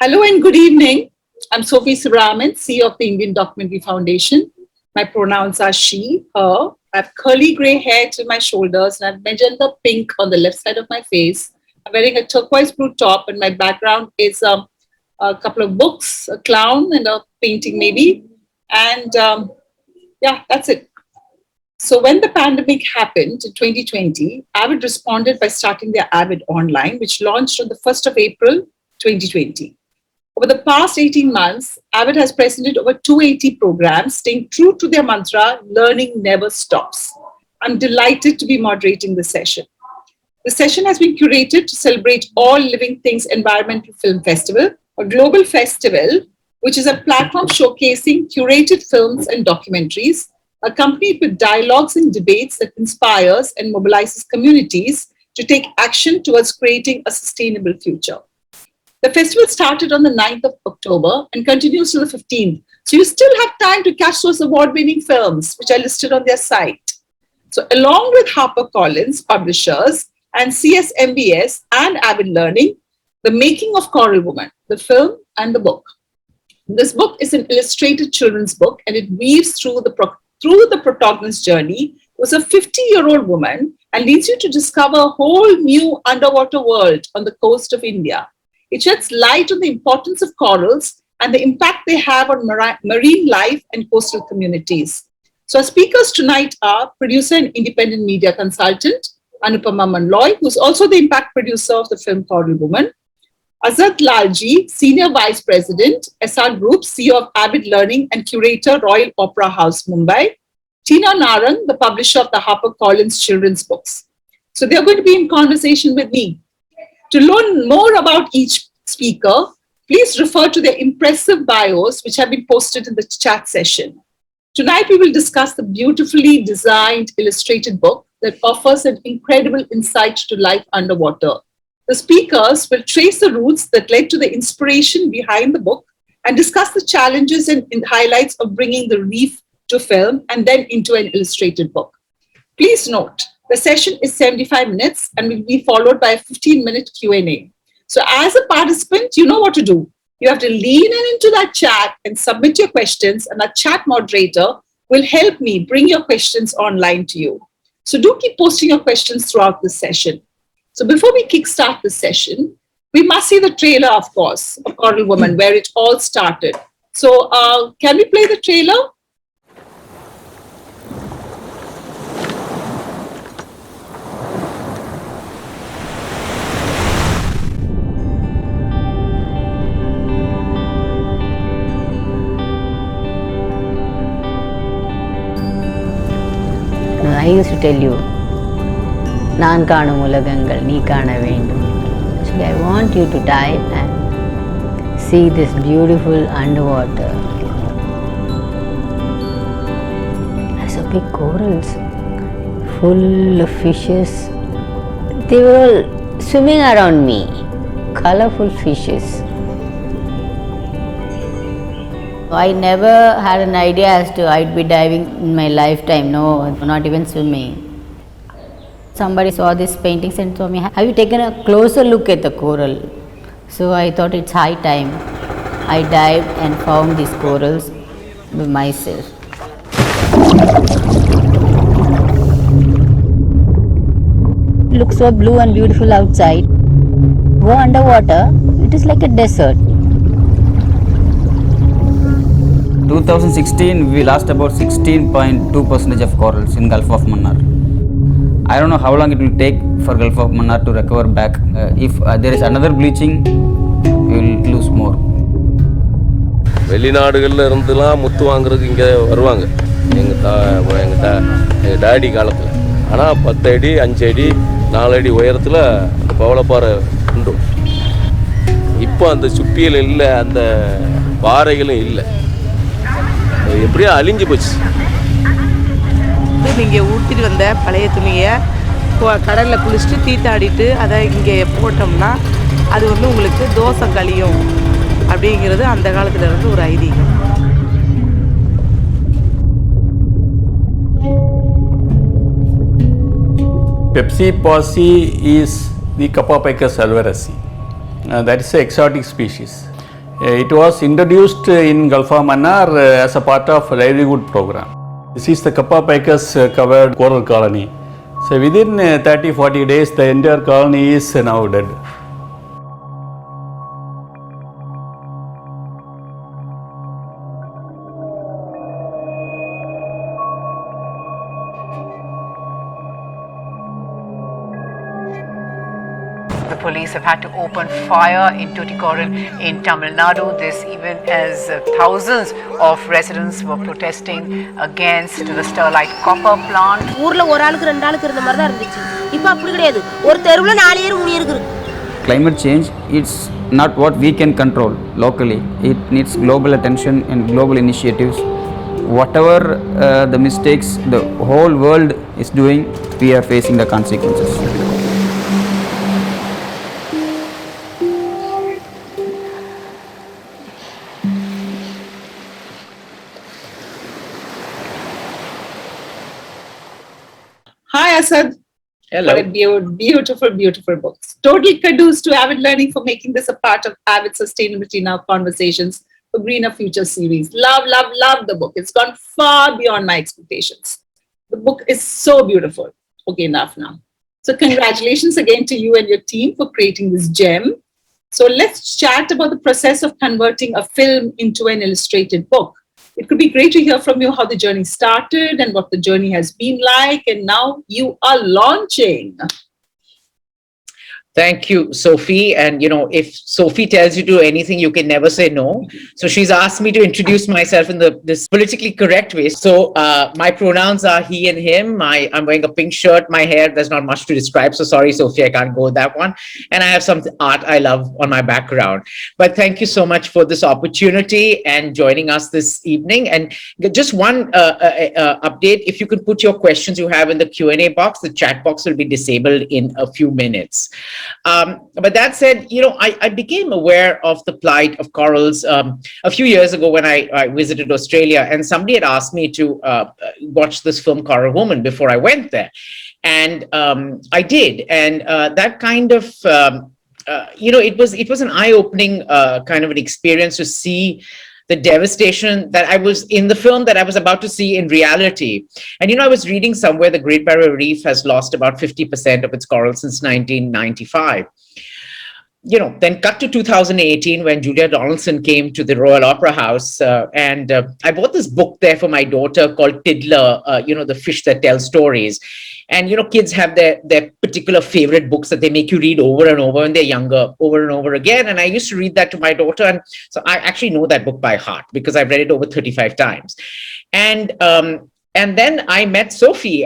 Hello and good evening. I'm Sophy Sivaraman, CEO of the Indian Documentary Foundation. My pronouns are she, her. I have curly grey hair to my shoulders and I have magenta pink on the left side of my face. I'm wearing a turquoise blue top and my background is a couple of books, a clown and a painting maybe. And yeah, that's it. So when the pandemic happened in 2020, Avid responded by starting their Avid Online, which launched on the 1st of April, 2020. Over the past 18 months, Avid has presented over 280 programs, staying true to their mantra, learning never stops. I'm delighted to be moderating this session. The session has been curated to celebrate All Living Things Environmental Film Festival, a global festival, which is a platform showcasing curated films and documentaries, accompanied with dialogues and debates that inspires and mobilizes communities to take action towards creating a sustainable future. The festival started on the 9th of October and continues till the 15th. So you still have time to catch those award-winning films, which are listed on their site. So along with HarperCollins publishers and CSMBS and Avid Learning, The Making of Coral Woman, the film and the book. This book is an illustrated children's book and it weaves through the protagonist's journey, who is a 50-year-old woman, and leads you to discover a whole new underwater world on the coast of India. It sheds light on the importance of corals and the impact they have on marine life and coastal communities. So our speakers tonight are producer and independent media consultant, Anupama Mandloi, who's also the impact producer of the film Coral Woman, Asad Lalljee, Senior Vice President, Asad Group, CEO of Avid Learning and Curator, Royal Opera House, Mumbai, Tina Narang, the publisher of the HarperCollins children's books. So they're going to be in conversation with me. To learn more about each speaker, please refer to their impressive bios, which have been posted in the chat session. Tonight, we will discuss the beautifully designed illustrated book that offers an incredible insight to life underwater. The speakers will trace the roots that led to the inspiration behind the book and discuss the challenges and highlights of bringing the reef to film and then into an illustrated book. Please note, the session is 75 minutes and will be followed by a 15-minute Q&A. So as a participant, you know what to do. You have to lean into that chat and submit your questions, and our chat moderator will help me bring your questions online to you. So do keep posting your questions throughout this session. So before we kickstart this session, we must see the trailer, of course, of Coral Woman, where it all started. So can we play the trailer? I used to tell you, நான் காணும் உலகங்கள் நீ காண வேண்டும். Actually, I want you to dive and see this beautiful underwater. There's a big corals full of fishes. They were all swimming around me, colorful fishes. I never had an idea as to I'd be diving in my lifetime. No, not even swimming. Somebody saw this paintings and told me, have you taken a closer look at the coral? So I thought it's high time. I dived and found these corals by myself. It looks so blue and beautiful outside. Go underwater, it is like a desert. 2016, we lost about 16.2% of corals in Gulf of Mannar. I don't know how long it will take for Gulf of Mannar to recover back. If there is another bleaching, we will lose more. வெளிநாடுகளில் இருந்துலாம் முத்து வாங்குறதுக்கு இங்கே வருவாங்க எங்கள் daddy காலத்தில். ஆனால் 10 அடி 5 அடி 4 அடி உயரத்தில் அந்த பவளப்பாறை உண்டு. இப்போ அந்த சுப்பியல் இல்லை, அந்த பாறைகளும் இல்லை, எப்படியோ அழிஞ்சு போச்சு. நீங்கள் ஊற்றிட்டு வந்த பழைய துணியை கடலில் குளிச்சுட்டு தீத்தாடிட்டு அதை இங்கே போட்டோம்னா அது வந்து உங்களுக்கு தோசை கழியும் அப்படிங்கிறது அந்த காலத்தில் இருந்து ஒரு ஐதீகம். Pepsi Posse is the Capopicus alvarezi. That is an exotic species. It was introduced in Gulf of Mannar as a part of a livelihood program. This is the Kappa picus covered coral colony. So within 30-40 days, the entire colony is now dead. The police have had to open fire in Tuticorin in Tamil Nadu. This even as thousands of residents were protesting against the Sterlite copper plant. ஊர்ல ஒரு ஆளுக்கு ரெண்டு ஆளுக்கு இருந்த மாதிரி தான் இருந்துச்சு. இப்போ அப்படி கிடையாது. ஒரு தெருவுல 4 பேர் 3 பேர் இருக்கு. Climate change, it's not what we can control locally. It needs global attention and global initiatives. Whatever the mistakes the whole world is doing, we are facing the consequences. Hi, Asad. Hello. What a beautiful, beautiful book. Total kudos to Avid Learning for making this a part of Avid Sustainability Now Conversations for Greener Future series. Love, love, love the book. It's gone far beyond my expectations. The book is so beautiful. Okay, enough now. So congratulations again to you and your team for creating this gem. So let's chat about the process of converting a film into an illustrated book. It could be great to hear from you how the journey started and what the journey has been like. And now you are launching. Thank you, Sophy. And if Sophy tells you to do anything, you can never say no. So she's asked me to introduce myself in this politically correct way. So my pronouns are he and him. I'm wearing a pink shirt. My hair, there's not much to describe. So sorry, Sophy, I can't go with that one. And I have some art I love on my background. But thank you so much for this opportunity and joining us this evening. And just one update, if you could put your questions you have in the Q&A box, the chat box will be disabled in a few minutes. But that said, I became aware of the plight of corals a few years ago when I visited Australia, and somebody had asked me to watch this film Coral Woman before I went there. And I did. And that kind of, it was an eye-opening kind of an experience to see the devastation that I was in the film that I was about to see in reality. And, I was reading somewhere the Great Barrier Reef has lost about 50% of its coral since 1995. Then cut to 2018 when Julia Donaldson came to the Royal Opera House. And I bought this book there for my daughter called Tiddler, The Fish That Tell Stories. And, kids have their particular favorite books that they make you read over and over when they're younger, over and over again. And I used to read that to my daughter. And so I actually know that book by heart because I've read it over 35 times. And then I met Sophy.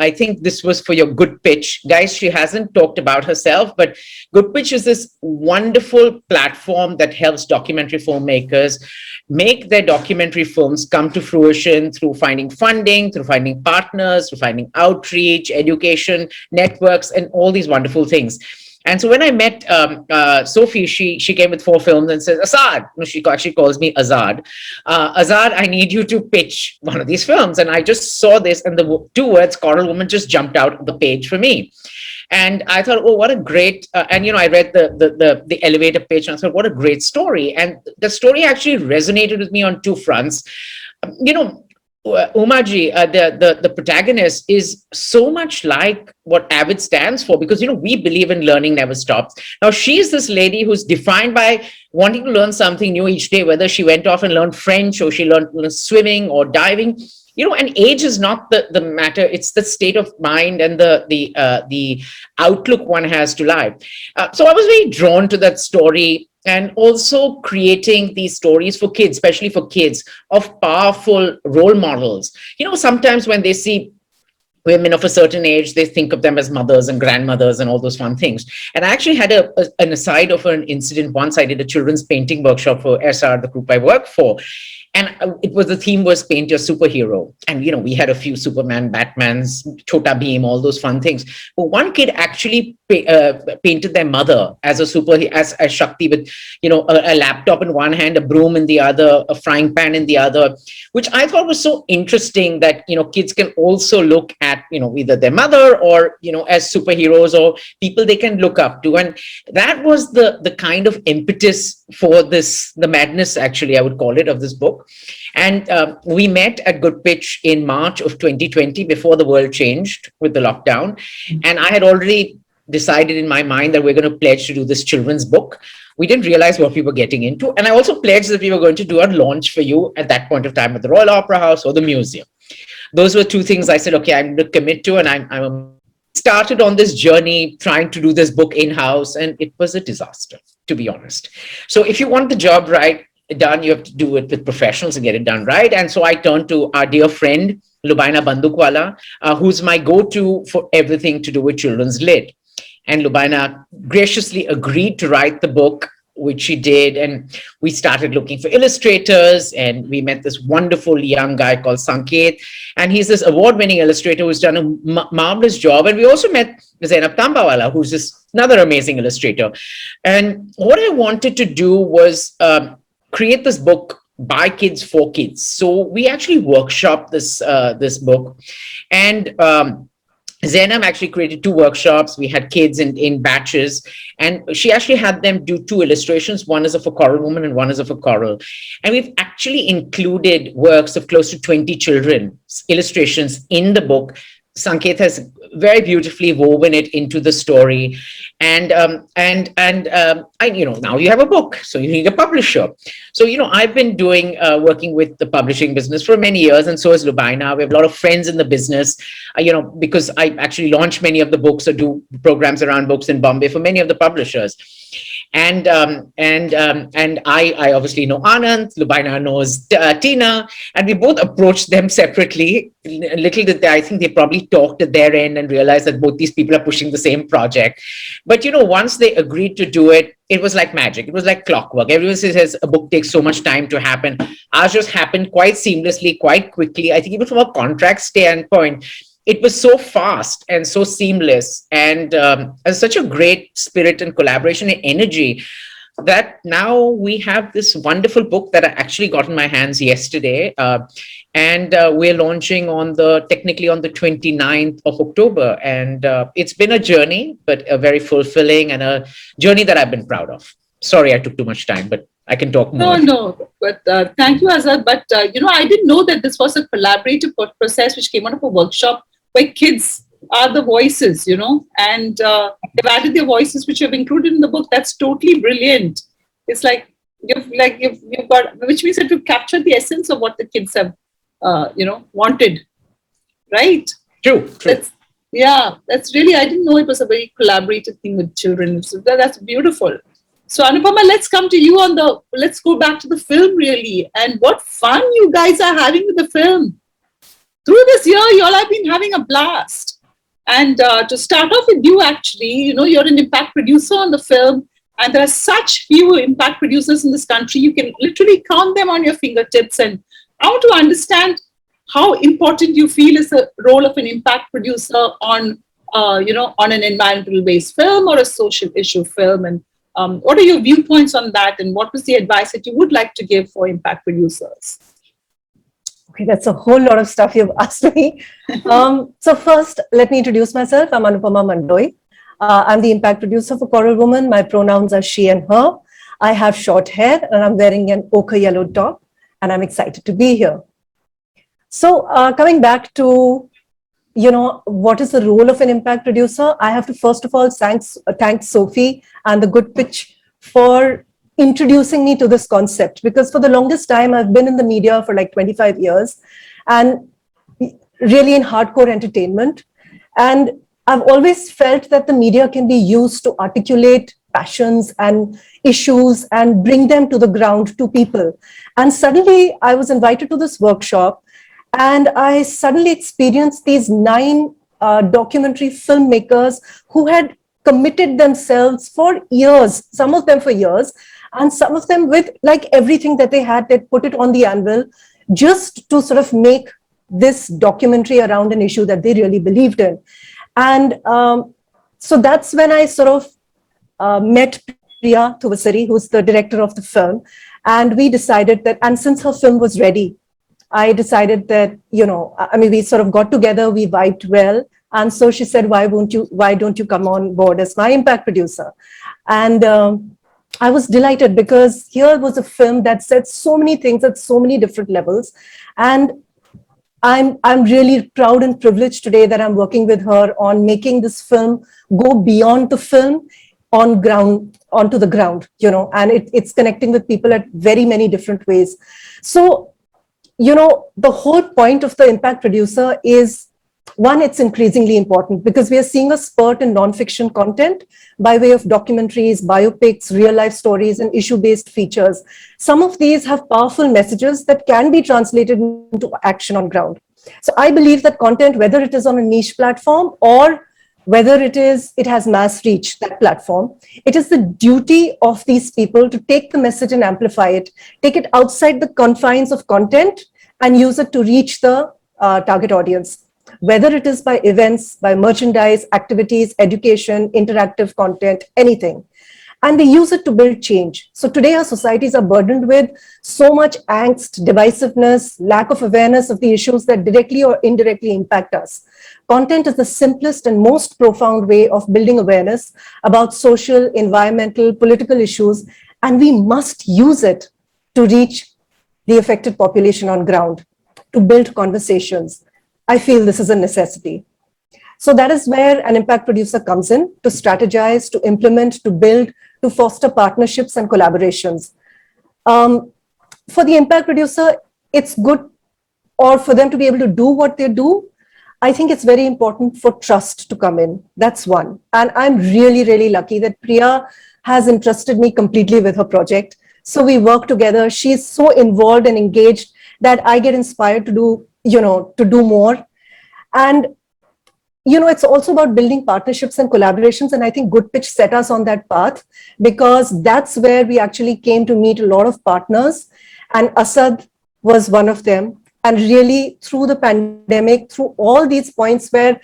I think this was for your Good Pitch. Guys, she hasn't talked about herself, but Good Pitch is this wonderful platform that helps documentary filmmakers make their documentary films come to fruition through finding funding, through finding partners, through finding outreach, education, networks, and all these wonderful things. And so when I met Sophy, she came with 4 films and says, Asad, she actually calls me Azad. Azad, I need you to pitch one of these films. And I just saw this and the 2 words, Coral Woman, just jumped out of the page for me. And I thought, oh, what a great, I read the elevator pitch and I thought, what a great story. And the story actually resonated with me on 2 fronts. Umaji, the protagonist, is so much like what Avid stands for because, we believe in learning never stops. Now, she's this lady who's defined by wanting to learn something new each day, whether she went off and learned French or she learned swimming or diving. And age is not the matter. It's the state of mind and the outlook one has to life. So I was very drawn to that story. And also creating these stories for kids, especially for kids, of powerful role models. Sometimes when they see women of a certain age, they think of them as mothers and grandmothers and all those fun things. And I actually had an aside of an incident once. I did a children's painting workshop for SR, the group I work for. And the theme was paint your superhero. And, we had a few Superman, Batmans, Chota Bheem, all those fun things. But one kid actually painted their mother as a as Shakti with, a laptop in one hand, a broom in the other, a frying pan in the other, which I thought was so interesting that, kids can also look at, either their mother or, as superheroes or people they can look up to. And that was the kind of impetus for the madness, actually, I would call it, of this book. And we met at Good Pitch in March of 2020 before the world changed with the lockdown. And I had already decided in my mind that we're going to pledge to do this children's book. We didn't realize what we were getting into. And I also pledged that we were going to do a launch for you at that point of time at the Royal Opera House or the museum. Those were two things I said, okay, I'm going to commit to. And I'm started on this journey trying to do this book in-house. And it was a disaster, to be honest. So if you want the job right, done, you have to do it with professionals and get it done right. And so I turned to our dear friend, Lubaina Bandukwala, who's my go-to for everything to do with children's lit. And Lubaina graciously agreed to write the book, which she did. And we started looking for illustrators, and we met this wonderful young guy called Sanket. And he's this award-winning illustrator who's done a marvelous job. And we also met Zainab Tambawala, who's this another amazing illustrator. And what I wanted to do was create this book by kids for kids. So we actually workshopped this book, and Zainab actually created 2 workshops. We had kids in batches, and she actually had them do 2 illustrations. One is of a coral woman and one is of a coral. And we've actually included works of close to 20 children's illustrations in the book. Sanket has very beautifully woven it into the story. And now you have a book, so you need a publisher. So, I've been working with the publishing business for many years, and so has Lubaina. We have a lot of friends in the business, because I actually launch many of the books or do programs around books in Bombay for many of the publishers. And I obviously know Anand, Lubaina knows Tina, and we both approached them separately. Little did I think they probably talked at their end and realized that both these people are pushing the same project. But, once they agreed to do it, it was like magic. It was like clockwork. Everyone says a book takes so much time to happen. Ours just happened quite seamlessly, quite quickly. I think even from a contract standpoint, it was so fast and so seamless, and such a great spirit and collaboration and energy that now we have this wonderful book that I actually got in my hands yesterday. And we're launching technically on the 29th of October. And it's been a journey, but a very fulfilling and a journey that I've been proud of. Sorry, I took too much time, but I can talk more. No, but thank you, Asad. But, I didn't know that this was a collaborative process which came out of a workshop where kids are the voices, and they've added their voices, which you've included in the book. That's totally brilliant. It's like you've got, which means that you've captured the essence of what the kids have, wanted, right? True. That's really, I didn't know it was a very collaborative thing with children. So that's beautiful. So Anupama, let's come to you let's go back to the film really, and what fun you guys are having with the film. Through this year, you all have been having a blast. And to start off with you, actually, you're an impact producer on the film, and there are such few impact producers in this country. You can literally count them on your fingertips. And I want to understand how important you feel is the role of an impact producer on an environmental-based film or a social issue film. And what are your viewpoints on that? And what was the advice that you would like to give for impact producers? Okay, that's a whole lot of stuff you've asked me. So first, let me introduce myself. I'm Anupama Mandloi. I'm the impact producer for Coral Woman. My pronouns are she and her. I have short hair and I'm wearing an ochre yellow top, and I'm excited to be here. So coming back to, what is the role of an impact producer? I have to first of all thank Sophy and the Good Pitch for introducing me to this concept, because for the longest time I've been in the media for like 25 years and really in hardcore entertainment, and I've always felt that the media can be used to articulate passions and issues and bring them to the ground to people. And suddenly I was invited to this workshop, and I suddenly experienced these 9 documentary filmmakers who had committed themselves for years, some of them for years, And some of them with like everything that they had, they put it on the anvil just to sort of make this documentary around an issue that they really believed in. And so that's when I sort of met Priya Thuvassery, who's the director of the film. And we decided that, and since her film was ready, I decided that, I mean, we sort of got together, we vibed well. And so she said, why don't you come on board as my impact producer? And I was delighted because here was a film that said so many things at so many different levels. And I'm really proud and privileged today that I'm working with her on making this film go beyond the film onto the ground, and it's connecting with people at very many different ways. So, the whole point of the impact producer is, one, it's increasingly important because we are seeing a spurt in nonfiction content by way of documentaries, biopics, real life stories, and issue-based features. Some of these have powerful messages that can be translated into action on ground. So I believe that content, whether it is on a niche platform or whether it has mass reach, that platform, it is the duty of these people to take the message and amplify it, take it outside the confines of content and use it to reach the target audience, whether it is by events, by merchandise, activities, education, interactive content, anything. And they use it to build change. So today our societies are burdened with so much angst, divisiveness, lack of awareness of the issues that directly or indirectly impact us. Content is the simplest and most profound way of building awareness about social, environmental, political issues, and we must use it to reach the affected population on ground, to build conversations. I feel this is a necessity. So that is where an impact producer comes in, to strategize, to implement, to build, to foster partnerships and collaborations. For the impact producer, it's good, or for them to be able to do what they do, I think it's very important for trust to come in. That's one. And I'm really, really lucky that Priya has entrusted me completely with her project. So we work together. She's so involved and engaged that I get inspired to do more. And it's also about building partnerships and collaborations. And I think Good Pitch set us on that path, because that's where we actually came to meet a lot of partners. And Asad was one of them. And really, through the pandemic, through all these points where,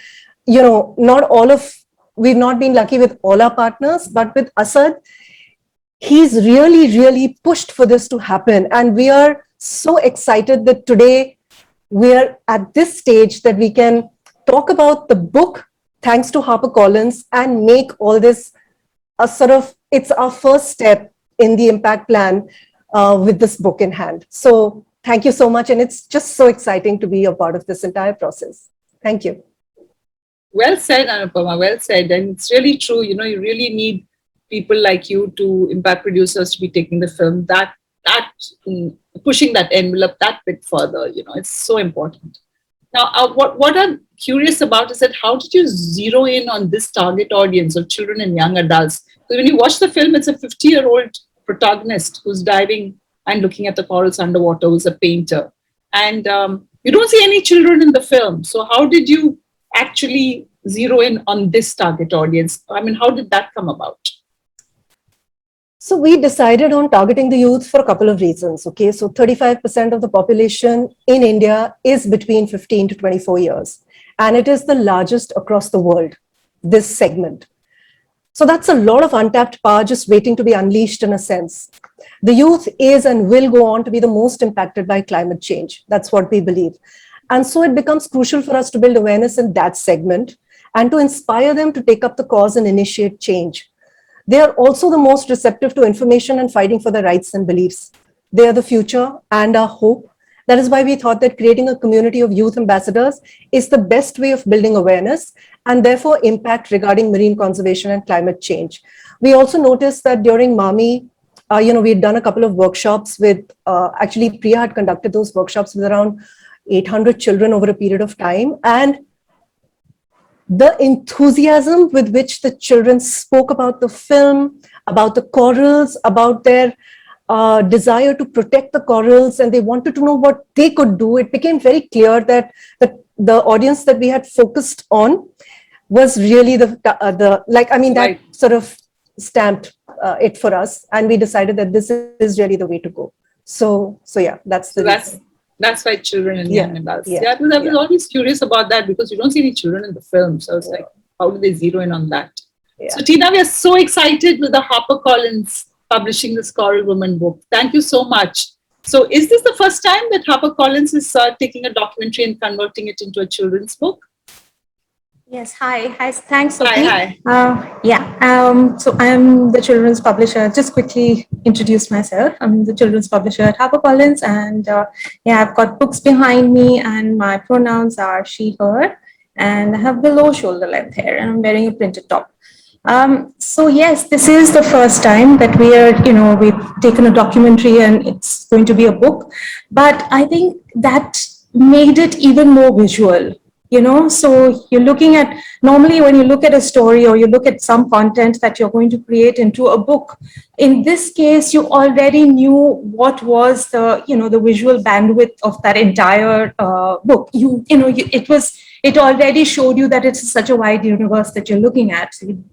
we've not been lucky with all our partners, but with Asad, he's really, really pushed for this to happen. And we are so excited that today we're at this stage that we can talk about the book, thanks to HarperCollins, and make all this it's our first step in the impact plan with this book in hand. So thank you so much. And it's just so exciting to be a part of this entire process. Thank you. Well said, Anupama, well said. And it's really true. You really need people like you, to impact producers, to be taking the film pushing that envelope that bit further. It's so important. Now, what I'm curious about is that how did you zero in on this target audience of children and young adults? Because when you watch the film, it's a 50-year-old protagonist who's diving and looking at the corals underwater, who's a painter. And you don't see any children in the film. So how did you actually zero in on this target audience? I mean, how did that come about? So we decided on targeting the youth for a couple of reasons. Okay, so 35% of the population in India is between 15 to 24 years. And it is the largest across the world, this segment. So that's a lot of untapped power just waiting to be unleashed in a sense. The youth is and will go on to be the most impacted by climate change. That's what we believe. And so it becomes crucial for us to build awareness in that segment and to inspire them to take up the cause and initiate change. They are also the most receptive to information and fighting for their rights and beliefs. They are the future and our hope. That is why we thought that creating a community of youth ambassadors is the best way of building awareness and therefore impact regarding marine conservation and climate change. We also noticed that during MAMI, we had done a couple of workshops with, actually Priya had conducted those workshops with around 800 children over a period of time. And the enthusiasm with which the children spoke about the film, about the corals, about their desire to protect the corals, and they wanted to know what they could do, it became very clear that the audience that we had focused on was really that sort of stamped it for us, and we decided that this is really the way to go. So yeah, that's the reason. That's why children and young adults. Yeah, because I was always curious about that, because you don't see any children in the film. So I was like, how do they zero in on that? Yeah. So Tina, we are so excited with the HarperCollins publishing this Coral Woman book. Thank you so much. So is this the first time that HarperCollins is taking a documentary and converting it into a children's book? Yes, hi. Thanks, Sophy. Hi. So I'm the children's publisher. Just quickly introduce myself. I'm the children's publisher at HarperCollins, and I've got books behind me, and my pronouns are she, her, and I have below shoulder length hair, and I'm wearing a printed top. So yes, this is the first time that we've taken a documentary and it's going to be a book, but I think that made it even more visual. So you're looking at, normally when you look at a story or you look at some content that you're going to create into a book, in this case, you already knew what was the visual bandwidth of that entire book. It already showed you that it's such a wide universe that you're looking at, and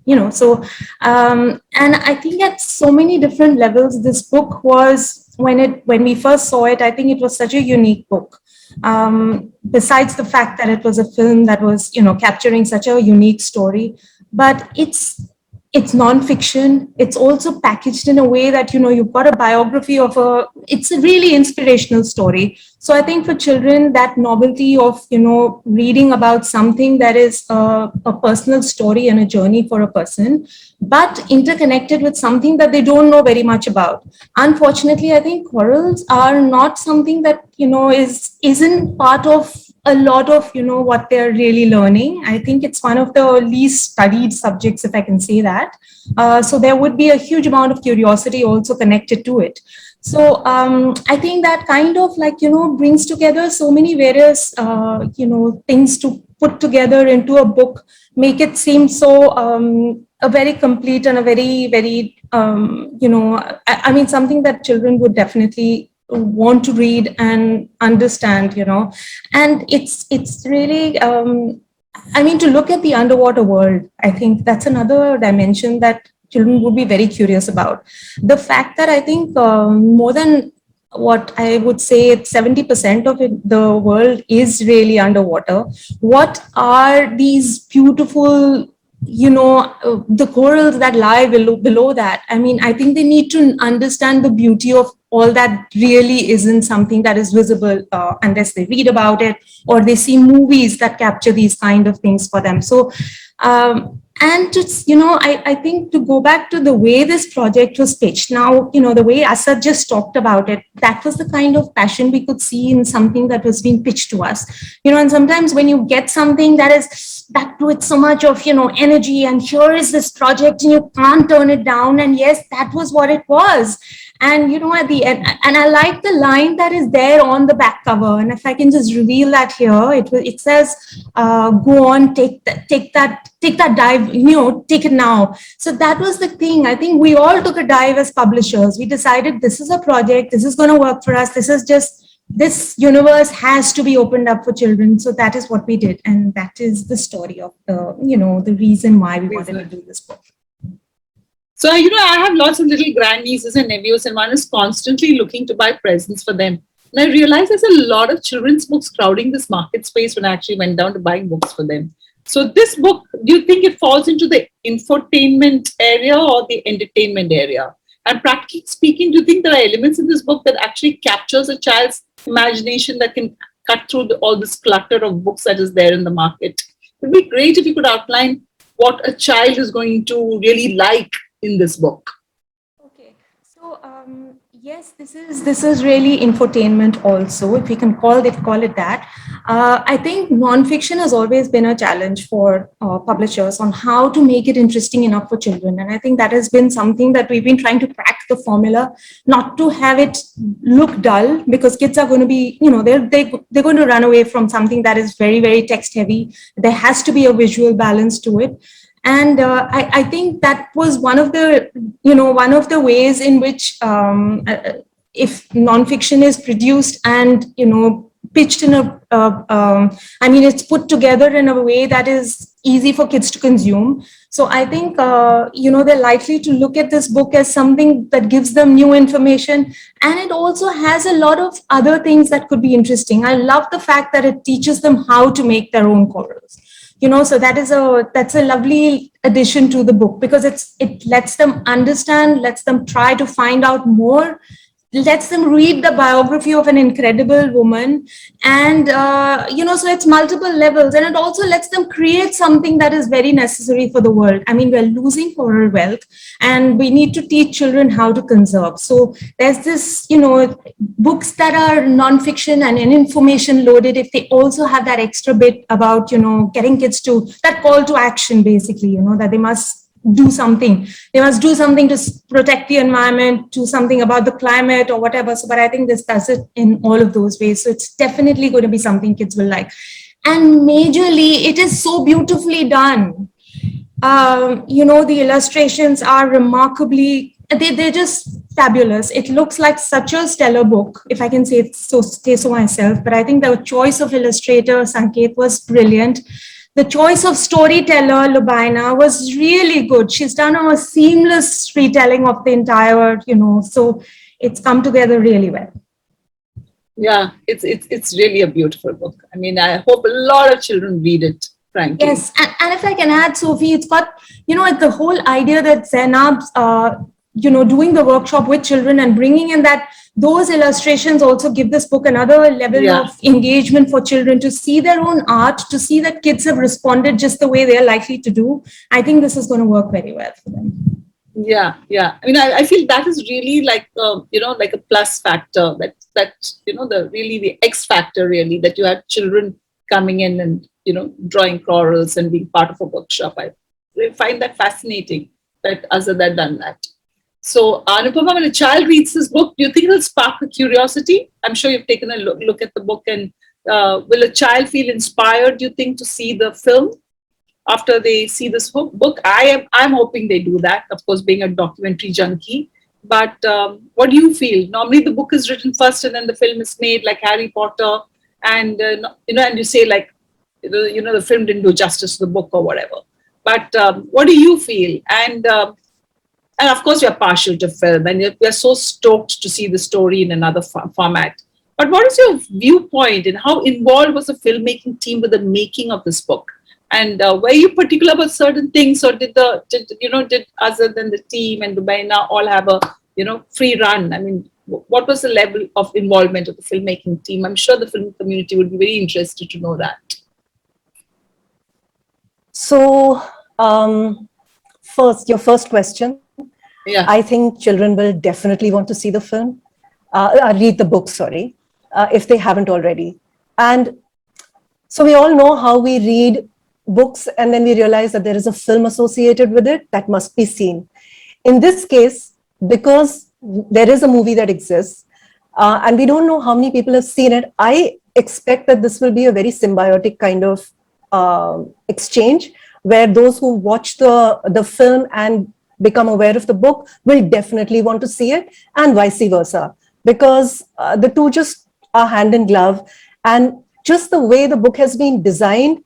I think at so many different levels, this book was, when we first saw it, I think it was such a unique book. Besides the fact that it was a film that was, capturing such a unique story, but it's non-fiction. It's also packaged in a way that, you've got a biography it's a really inspirational story. So I think for children, that novelty of, reading about something that is a personal story and a journey for a person, but interconnected with something that they don't know very much about. Unfortunately, I think corals are not something that, isn't part of a lot of, what they're really learning. I think it's one of the least studied subjects, if I can say that. So there would be a huge amount of curiosity also connected to it. So I think that kind of brings together so many various, things to put together into a book, make it seem so a very complete and a very, very, something that children would definitely want to read and understand, and it's really, to look at the underwater world, I think that's another dimension that children would be very curious about. The fact that I think more than what I would say, 70% of the world is really underwater. What are these beautiful, the corals that lie below that? I think they need to understand the beauty of all that really isn't something that is visible unless they read about it or they see movies that capture these kind of things for them. So, and just, I think to go back to the way this project was pitched, now, the way Asad just talked about it, that was the kind of passion we could see in something that was being pitched to us. And sometimes when you get something that is back with so much of, energy, and here is this project and you can't turn it down. And yes, that was what it was. And, at the end, and I like the line that is there on the back cover. And if I can just reveal that here, it says, go on, take that dive, take it now. So that was the thing. I think we all took a dive as publishers. We decided this is a project, this is going to work for us. This universe has to be opened up for children. So that is what we did. And that is the story of the reason why we wanted to do this book. So, I have lots of little grandnieces and nephews, and one is constantly looking to buy presents for them. And I realized there's a lot of children's books crowding this market space when I actually went down to buying books for them. So this book, do you think it falls into the infotainment area or the entertainment area? And practically speaking, do you think there are elements in this book that actually captures a child's imagination that can cut through all this clutter of books that is there in the market? It would be great if you could outline what a child is going to really like in this book. Okay, so yes, this is really infotainment also, if we can call it that. I think nonfiction has always been a challenge for publishers on how to make it interesting enough for children, and I think that has been something that we've been trying to crack the formula, not to have it look dull, because kids are going to be, they're going to run away from something that is very, very text heavy. There has to be a visual balance to it. And I think that was one of the ways in which if nonfiction is produced and, pitched in I mean, it's put together in a way that is easy for kids to consume. So I think, they're likely to look at this book as something that gives them new information. And it also has a lot of other things that could be interesting. I love the fact that it teaches them how to make their own corals. So that's a lovely addition to the book, because it lets them understand, lets them try to find out more, lets them read the biography of an incredible woman, and so it's multiple levels, and it also lets them create something that is very necessary for the world. I mean, we're losing coral wealth, and we need to teach children how to conserve. So there's this, books that are non-fiction and information loaded, if they also have that extra bit about, getting kids to that call to action, basically, that they must do something. They must do something to protect the environment, do something about the climate or whatever. So, but I think this does it in all of those ways. So it's definitely going to be something kids will like. And majorly, it is so beautifully done. The illustrations are remarkably, they're just fabulous. It looks like such a stellar book, if I can say so myself. But I think the choice of illustrator, Sanket, was brilliant. The choice of storyteller, Lubaina, was really good. She's done a seamless retelling of the entire, so it's come together really well. Yeah, it's really a beautiful book. I mean, I hope a lot of children read it, frankly. Yes, and if I can add, Sophy, it's got, the whole idea that Zainab's, doing the workshop with children and bringing in that, those illustrations also give this book another level of engagement for children to see their own art, to see that kids have responded just the way they're likely to do. I think this is going to work very well for them. Yeah. I mean, I feel that is really like, like a plus factor, that the X factor, really, that you have children coming in and, drawing corals and being part of a workshop. I find that fascinating that Asad had done that. So, Anupama, when a child reads this book, do you think it'll spark a curiosity? I'm sure you've taken a look at the book, and will a child feel inspired, do you think, to see the film after they see this book? I'm hoping they do that, of course, being a documentary junkie. But what do you feel? Normally, the book is written first, and then the film is made, like Harry Potter, and and you say like, the film didn't do justice to the book or whatever. But what do you feel? And of course, you're partial to film, and we're so stoked to see the story in another format. But what is your viewpoint, and how involved was the filmmaking team with the making of this book? And were you particular about certain things, or did Asad and the team and Lubaina all have a free run? I mean, what was the level of involvement of the filmmaking team? I'm sure the film community would be very interested to know that. So, your first question. Yeah. I think children will definitely want to see the film, read the book, if they haven't already. And so we all know how we read books and then we realize that there is a film associated with it that must be seen. In this case, because there is a movie that exists and we don't know how many people have seen it, I expect that this will be a very symbiotic kind of exchange, where those who watch the film and become aware of the book will definitely want to see it, and vice versa, because the two just are hand in glove. And just the way the book has been designed,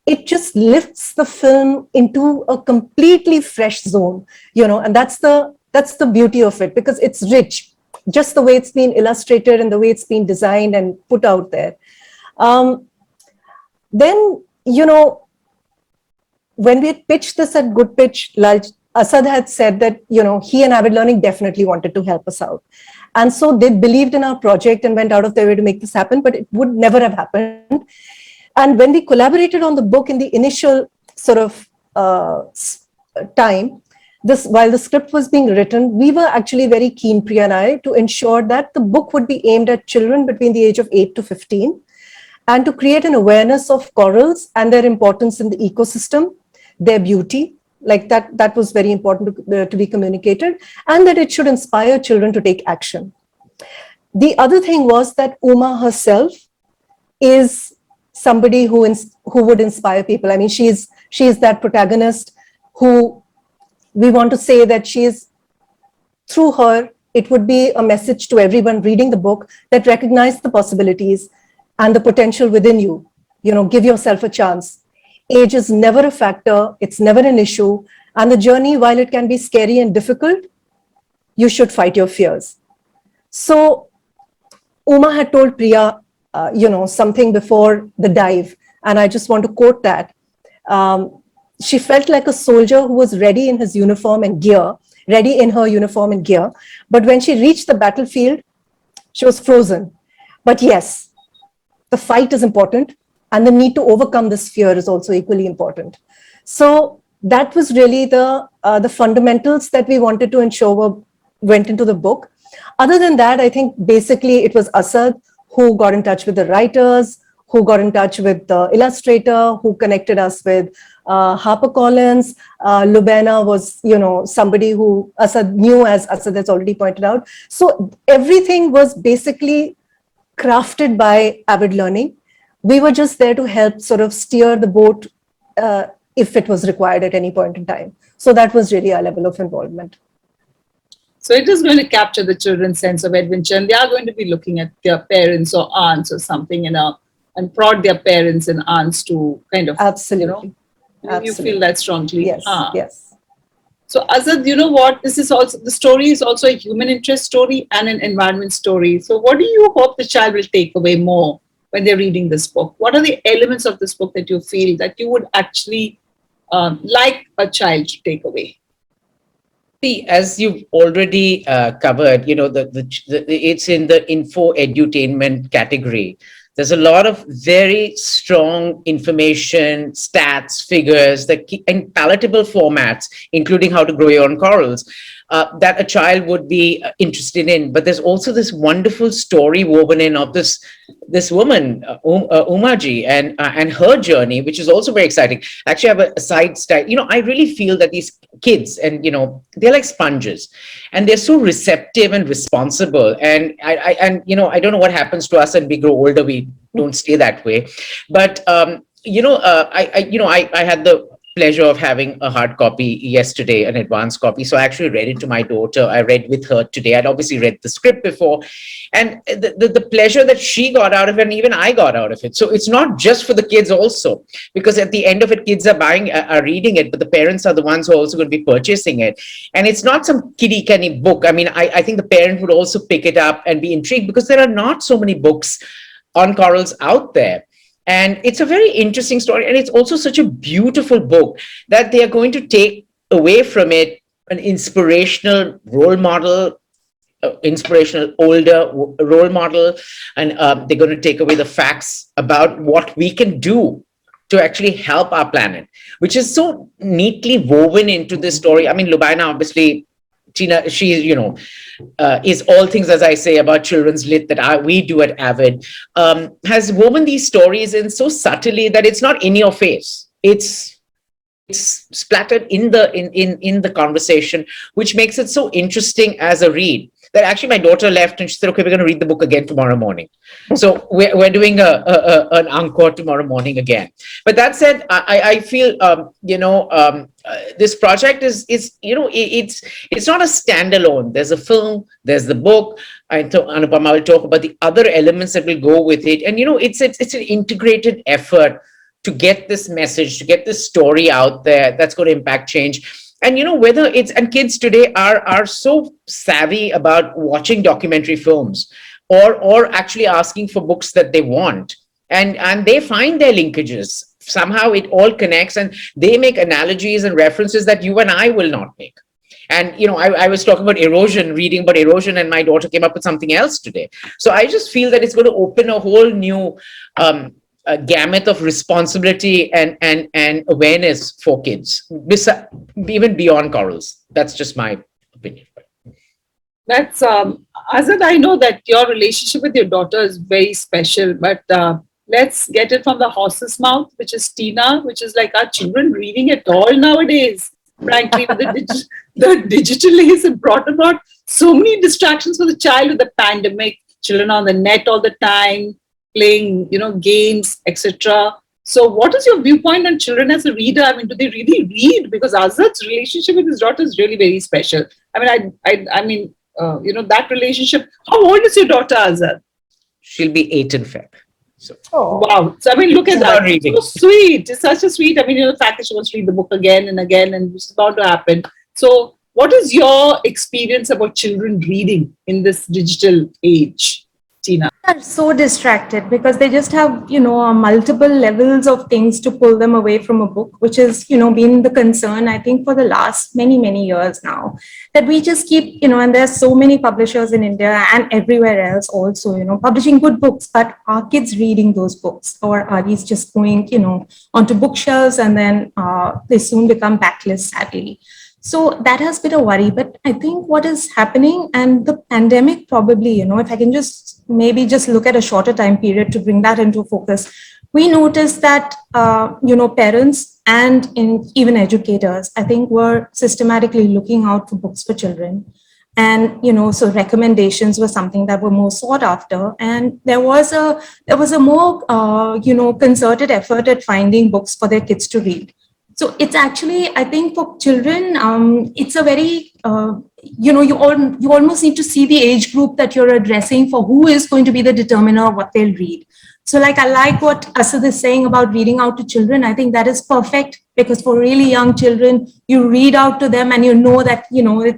it just lifts the film into a completely fresh zone, and that's the beauty of it, because it's rich, just the way it's been illustrated and the way it's been designed and put out there. Then, when we had pitched this at Good Pitch, Asad had said that, he and Avid Learning definitely wanted to help us out. And so they believed in our project and went out of their way to make this happen, but it would never have happened. And when we collaborated on the book in the initial sort of time, while the script was being written, we were actually very keen, Priya and I, to ensure that the book would be aimed at children between the age of 8 to 15, and to create an awareness of corals and their importance in the ecosystem, their beauty, like that was very important to be communicated, and that it should inspire children to take action. The other thing was that Uma herself is somebody who would inspire people. I mean, she is that protagonist who we want to say that through her, it would be a message to everyone reading the book that recognize the possibilities, and the potential within you. Give yourself a chance. Age is never a factor. It's never an issue. And the journey, while it can be scary and difficult, you should fight your fears. So Uma had told Priya, something before the dive, and I just want to quote that. She felt like a soldier who was ready in his uniform and gear, ready in her uniform and gear. But when she reached the battlefield, she was frozen. But yes, the fight is important, and the need to overcome this fear is also equally important. So that was really the fundamentals that we wanted to ensure went into the book. Other than that, I think basically it was Asad who got in touch with the writers, who got in touch with the illustrator, who connected us with HarperCollins. Lubena was, somebody who Asad knew, as Asad has already pointed out. So everything was basically crafted by Avid Learning. We were just there to help sort of steer the boat if it was required at any point in time. So that was really our level of involvement. So it is going to capture the children's sense of adventure, and they are going to be looking at their parents or aunts or something, and prod their parents and aunts to kind of, absolutely. You feel that strongly. Yes, yes. So Asad, you know what? This is also, the story is also a human interest story and an environment story. So what do you hope the child will take away more when they're reading this book? What are the elements of this book that you feel that you would actually like a child to take away? See, as you've already covered, it's in the info edutainment category. There's a lot of very strong information, stats, figures, and palatable formats, including how to grow your own corals, that a child would be interested in. But there's also this wonderful story woven in of this woman, Umaji, and her journey, which is also very exciting. Actually, I have a side style. I really feel that these kids, and they're like sponges, and they're so receptive and responsible. And I don't know what happens to us, and we grow older, we don't stay that way. But I had the pleasure of having a hard copy yesterday, an advanced copy. So I actually read it to my daughter. I read with her today. I'd obviously read the script before, and the pleasure that she got out of it, and even I got out of it. So it's not just for the kids also, because at the end of it, kids are reading it, but the parents are the ones who are also going to be purchasing it. And it's not some kiddie canny book. I mean, I think the parent would also pick it up and be intrigued, because there are not so many books on corals out there. And it's a very interesting story. And it's also such a beautiful book that they are going to take away from it an inspirational role model, inspirational older role model. And they're going to take away the facts about what we can do to actually help our planet, which is so neatly woven into this story. I mean, Lubaina, obviously, Tina, she, is all things, as I say, about children's lit that we do at Avid, has woven these stories in so subtly that it's not in your face. It's splattered in the conversation, which makes it so interesting as a read. That actually my daughter left and she said, okay, we're going to read the book again tomorrow morning. So we're doing an encore tomorrow morning again. But that said, I feel, this project is it's not a standalone. There's a film, there's the book. Anupama will talk about the other elements that will go with it. And, it's an integrated effort to get this message, to get this story out there that's going to impact change. And whether and kids today are so savvy about watching documentary films or actually asking for books that they want, and they find their linkages. Somehow it all connects, and they make analogies and references that you and I will not make. And I was talking about erosion, reading about erosion, and my daughter came up with something else today. So I just feel that it's going to open a whole new a gamut of responsibility and awareness for kids, even beyond corals. That's just my opinion. That's Azad, I know that your relationship with your daughter is very special, but let's get it from the horse's mouth, which is Tina, which is like, our children reading at all nowadays? Frankly, with the digital age has brought about so many distractions for the child with the pandemic, children on the net all the time, playing, games, etc. So what is your viewpoint on children as a reader? I mean, do they really read? Because Azad's relationship with his daughter is really very special. I mean, that relationship. How old is your daughter, Azad? She'll be 8 in Feb. So, wow. So, I mean, look at It's about that. reading. So sweet. It's such a sweet, I mean, the fact that she wants to read the book again and again, and this is bound to happen. So, what is your experience about children reading in this digital age, Tina? Are so distracted because they just have, multiple levels of things to pull them away from a book, which has, been the concern, I think, for the last many, many years now, that we just keep, and there's so many publishers in India and everywhere else also, publishing good books, but are kids reading those books, or are these just going, onto bookshelves and then they soon become backlist, sadly. So that has been a worry. But I think what is happening, and the pandemic probably, if I can just maybe just look at a shorter time period to bring that into focus, we noticed that, parents and even educators, I think, were systematically looking out for books for children. And, so recommendations were something that were more sought after. And there was a more, concerted effort at finding books for their kids to read. So it's actually, I think, for children, it's a very, you almost need to see the age group that you're addressing for who is going to be the determiner of what they'll read. So I like what Asad is saying about reading out to children. I think that is perfect, because for really young children, you read out to them and that,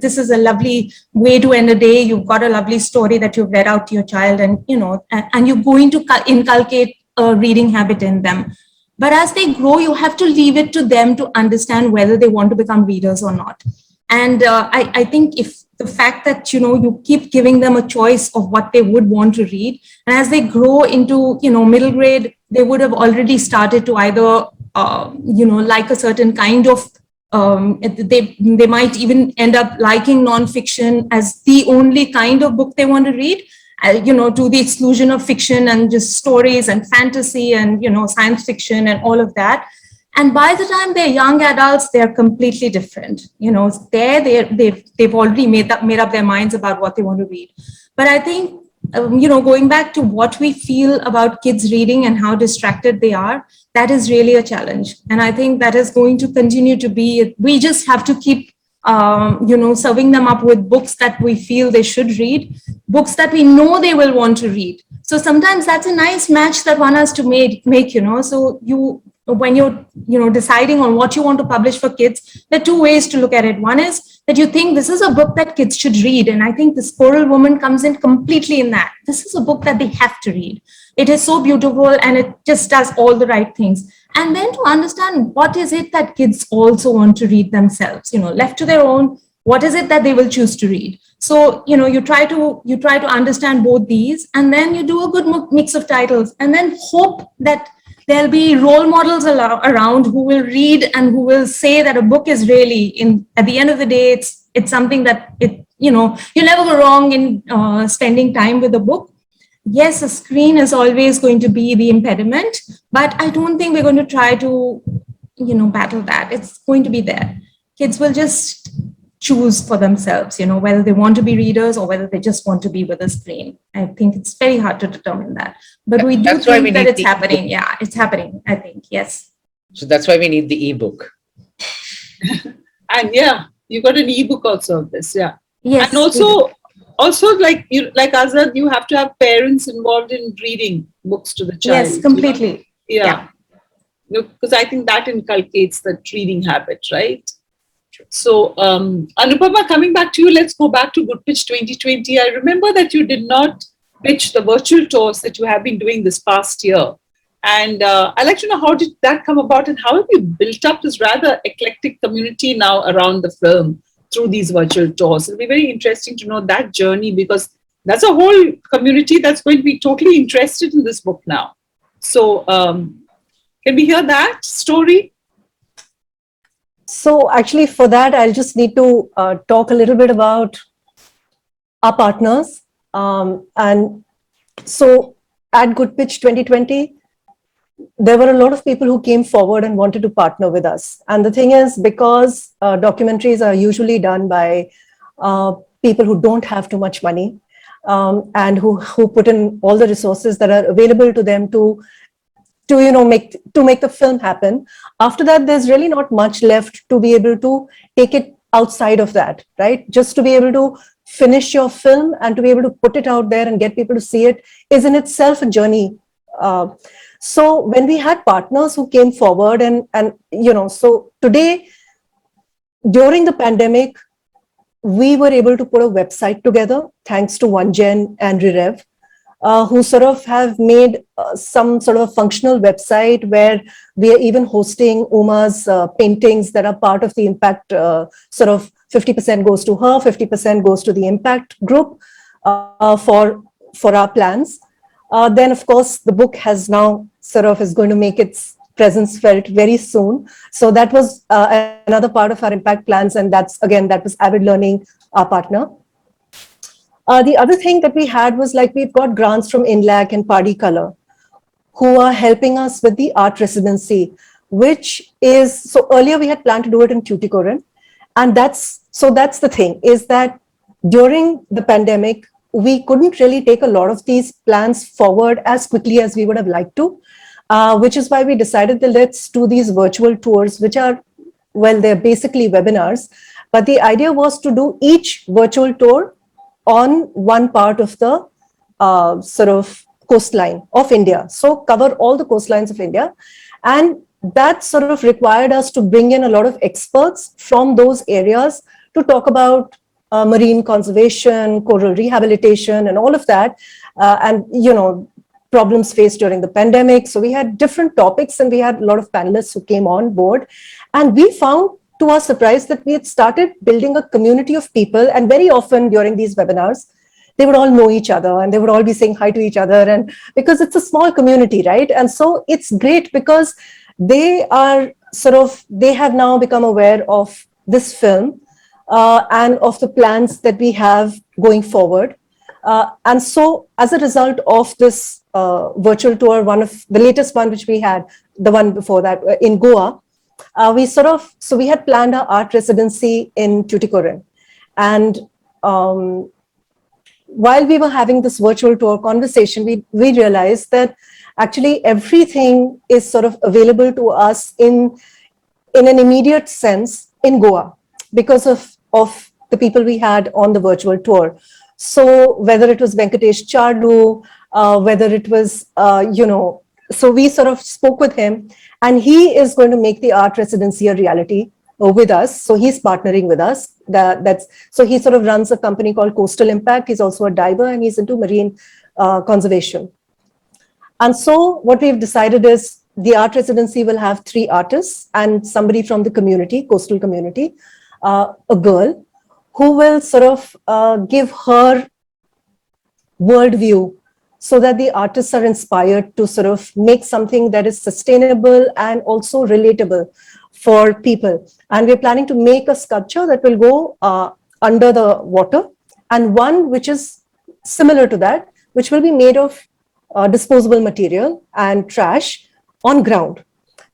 this is a lovely way to end a day. You've got a lovely story that you've read out to your child, and, and you're going to inculcate a reading habit in them. But as they grow, you have to leave it to them to understand whether they want to become readers or not. And I think if the fact that, you keep giving them a choice of what they would want to read, and as they grow into, middle grade, they would have already started to either, like a certain kind of, they might even end up liking nonfiction as the only kind of book they want to read. To the exclusion of fiction and just stories and fantasy and, science fiction and all of that. And by the time they're young adults, they're completely different. They've already made up their minds about what they want to read. But I think, going back to what we feel about kids reading and how distracted they are, that is really a challenge. And I think that is going to continue to be, we just have to keep serving them up with books that we feel they should read, books that we know they will want to read. So sometimes that's a nice match that one has to make. So when you're deciding on what you want to publish for kids, there are two ways to look at it. One is that you think this is a book that kids should read. And I think This Coral Woman comes in completely in that. This is a book that they have to read. It is so beautiful and it just does all the right things. And then to understand what is it that kids also want to read themselves, left to their own, what is it that they will choose to read? So, you try to understand both these, and then you do a good mix of titles, and then hope that there'll be role models around who will read and who will say that a book is really, at the end of the day, it's something that you never go wrong in spending time with a book. Yes, a screen is always going to be the impediment, but I don't think we're going to try to, battle that. It's going to be there. Kids will just choose for themselves, whether they want to be readers or whether they just want to be with a screen. I think it's very hard to determine that. But we do think that it's happening. Yeah, it's happening, I think. Yes. So that's why we need the ebook. And yeah, you got an ebook also of this. Yeah. Yes. And also like Asad, you have to have parents involved in reading books to the child. Yes, completely. Yeah. Because I think that inculcates that reading habit, right? So, Anupama, coming back to you, let's go back to Good Pitch 2020. I remember that you did not pitch the virtual tours that you have been doing this past year. And I'd like to know, how did that come about, and how have you built up this rather eclectic community now around the film through these virtual tours? It'll be very interesting to know that journey, because that's a whole community that's going to be totally interested in this book now. So, can we hear that story? So actually for that, I'll just need to talk a little bit about our partners. And so at Good Pitch 2020, there were a lot of people who came forward and wanted to partner with us. And the thing is, because documentaries are usually done by people who don't have too much money and who put in all the resources that are available to them to make the film happen. After that, there's really not much left to be able to take it outside of that, right? Just to be able to finish your film and to be able to put it out there and get people to see it is in itself a journey So when we had partners who came forward and so today, during the pandemic, we were able to put a website together thanks to OneGen and Rerev, who sort of have made some sort of functional website where we are even hosting Uma's paintings that are part of the impact, sort of 50% goes to her, 50% goes to the impact group for our plans. Then, of course, the book has now sort of is going to make its presence felt very soon. So that was another part of our impact plans. And that was Avid Learning, our partner. The other thing that we had was like we've got grants from INLAC and Party Color, who are helping us with the art residency, which is, so earlier we had planned to do it in Tuticorin. And that's the thing, is that during the pandemic, we couldn't really take a lot of these plans forward as quickly as we would have liked to, which is why we decided that let's do these virtual tours, which are, well, they're basically webinars. But the idea was to do each virtual tour on one part of the sort of coastline of India. So cover all the coastlines of India. And that sort of required us to bring in a lot of experts from those areas to talk about marine conservation, coral rehabilitation, and all of that. And, problems faced during the pandemic. So we had different topics and we had a lot of panelists who came on board. And we found, to our surprise, that we had started building a community of people. And very often during these webinars, they would all know each other and they would all be saying hi to each other. And because it's a small community, right? And so it's great because they have now become aware of this film and of the plans that we have going forward. And so as a result of this virtual tour, one of the latest one, which we had, the one before that in Goa, we had planned our art residency in Tuticorin. And while we were having this virtual tour conversation, we realized that actually everything is sort of available to us in an immediate sense in Goa because of the people we had on the virtual tour. So whether it was Venkatesh Charlu, whether it was, so we sort of spoke with him and he is going to make the art residency a reality with us. So he's partnering with us. So he sort of runs a company called Coastal Impact. He's also a diver and he's into marine conservation. And so what we've decided is the art residency will have 3 artists and somebody from the community, coastal community, a girl, who will sort of give her worldview so that the artists are inspired to sort of make something that is sustainable and also relatable for people. And we're planning to make a sculpture that will go under the water and one which is similar to that, which will be made of disposable material and trash on ground.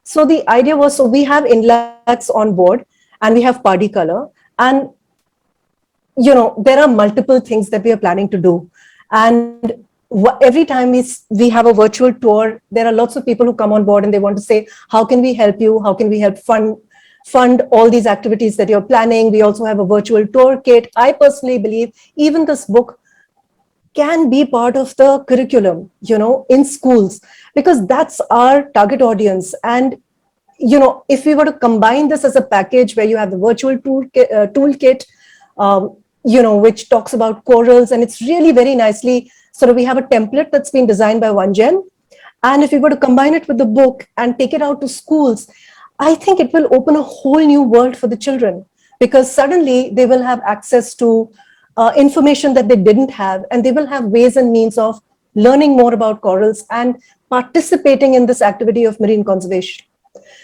So the idea was, so we have INLACs on board and we have Party Color, and there are multiple things that we are planning to do. And every time we have a virtual tour, there are lots of people who come on board and they want to say, how can we help you? How can we help fund all these activities that you're planning? We also have a virtual tour kit. I personally believe even this book can be part of the curriculum, in schools, because that's our target audience. And, if we were to combine this as a package where you have the virtual toolkit, which talks about corals, and it's really very nicely, sort of we have a template that's been designed by OneGen. And if we were to combine it with the book and take it out to schools, I think it will open a whole new world for the children, because suddenly they will have access to information that they didn't have, and they will have ways and means of learning more about corals and participating in this activity of marine conservation.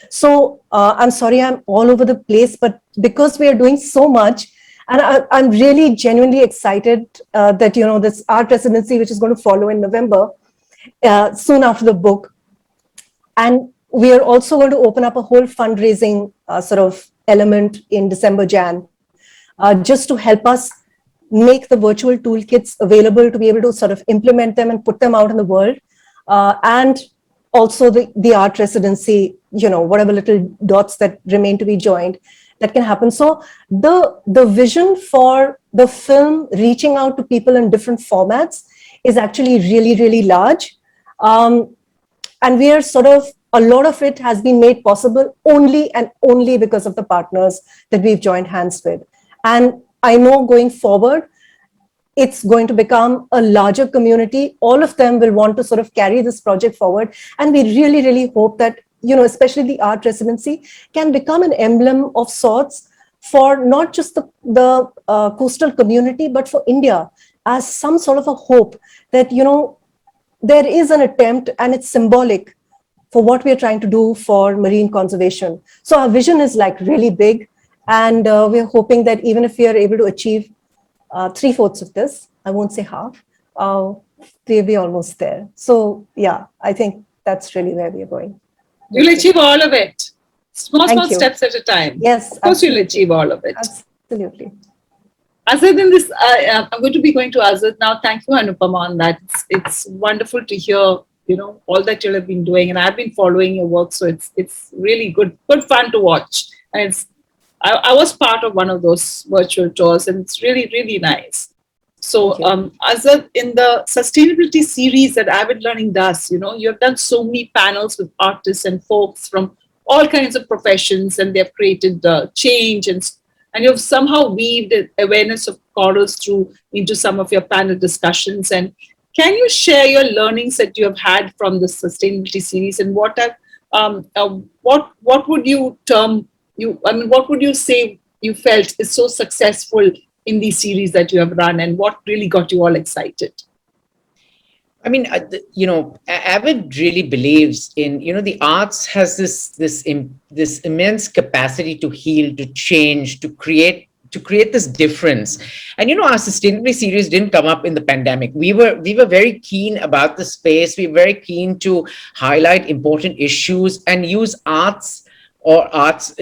So I'm sorry, I'm all over the place, but because we are doing so much, and I'm really genuinely excited that, this art residency, which is going to follow in November, soon after the book. And we are also going to open up a whole fundraising sort of element in December, Jan, just to help us make the virtual toolkits available to be able to sort of implement them and put them out in the world. And also the art residency, whatever little dots that remain to be joined, that can happen. So the vision for the film reaching out to people in different formats is actually really, really large. And we are sort of, a lot of it has been made possible only and only because of the partners that we've joined hands with. And I know going forward, it's going to become a larger community. All of them will want to sort of carry this project forward. And we really, really hope that, you know, especially the art residency can become an emblem of sorts for not just the coastal community, but for India, as some sort of a hope that, you know, there is an attempt and it's symbolic for what we're trying to do for marine conservation. So our vision is like really big. And we're hoping that even if we are able to achieve 3/4 of this, I won't say half, we'll be almost there. So yeah, I think that's really where we're going. You'll achieve all of it. Small Thank you. steps at a time. Yes, Of course, you'll achieve all of it. absolutely. Asad, in this, I'm going to be going to Asad now. Thank you, Anupama, on that. It's wonderful to hear, you know, all that you have been doing, and I've been following your work, so it's really good fun to watch. And I was part of one of those virtual tours, and it's really, really nice. So, Asad, in the sustainability series that Avid Learning does, you know, you have done so many panels with artists and folks from all kinds of professions, and they've created change, and you've somehow weaved awareness of corals into some of your panel discussions. And can you share your learnings that you have had from the sustainability series, and what would you term what would you say you felt is so successful in these series that you have run, and what really got you all excited? I mean, you know, Avid really believes in, you know, the arts has this immense capacity to heal, to change, to create this difference. And, you know, our sustainability series didn't come up in the pandemic. We were very keen about the space. We were very keen to highlight important issues and use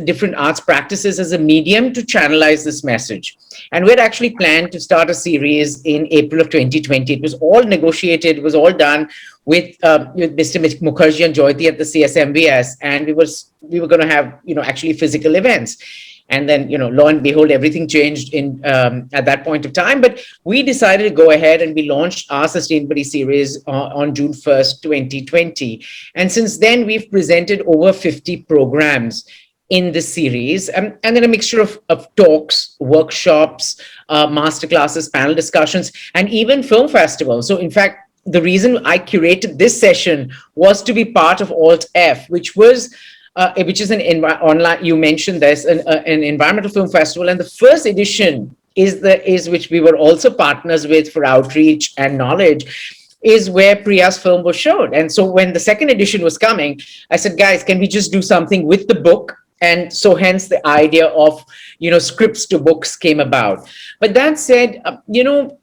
different arts practices as a medium to channelize this message. And we'd actually planned to start a series in April of 2020. It was all negotiated. It was all done with Mr. Mukherjee and Jyoti at the CSMVS. And we were going to have, you know, actually physical events. And then, you know, lo and behold, everything changed at that point of time. But we decided to go ahead and we launched our sustainability series on June 1st, 2020. And since then, we've presented over 50 programs in this series, and then a mixture of talks, workshops, masterclasses, panel discussions, and even film festivals. So in fact, the reason I curated this session was to be part of Alt F, which is an online, you mentioned this, an environmental film festival. And the first edition is which we were also partners with for outreach and knowledge, is where Priya's film was shown. And so when the second edition was coming, I said, guys, can we just do something with the book? And so hence the idea of, you know, scripts to books came about. But that said, you know,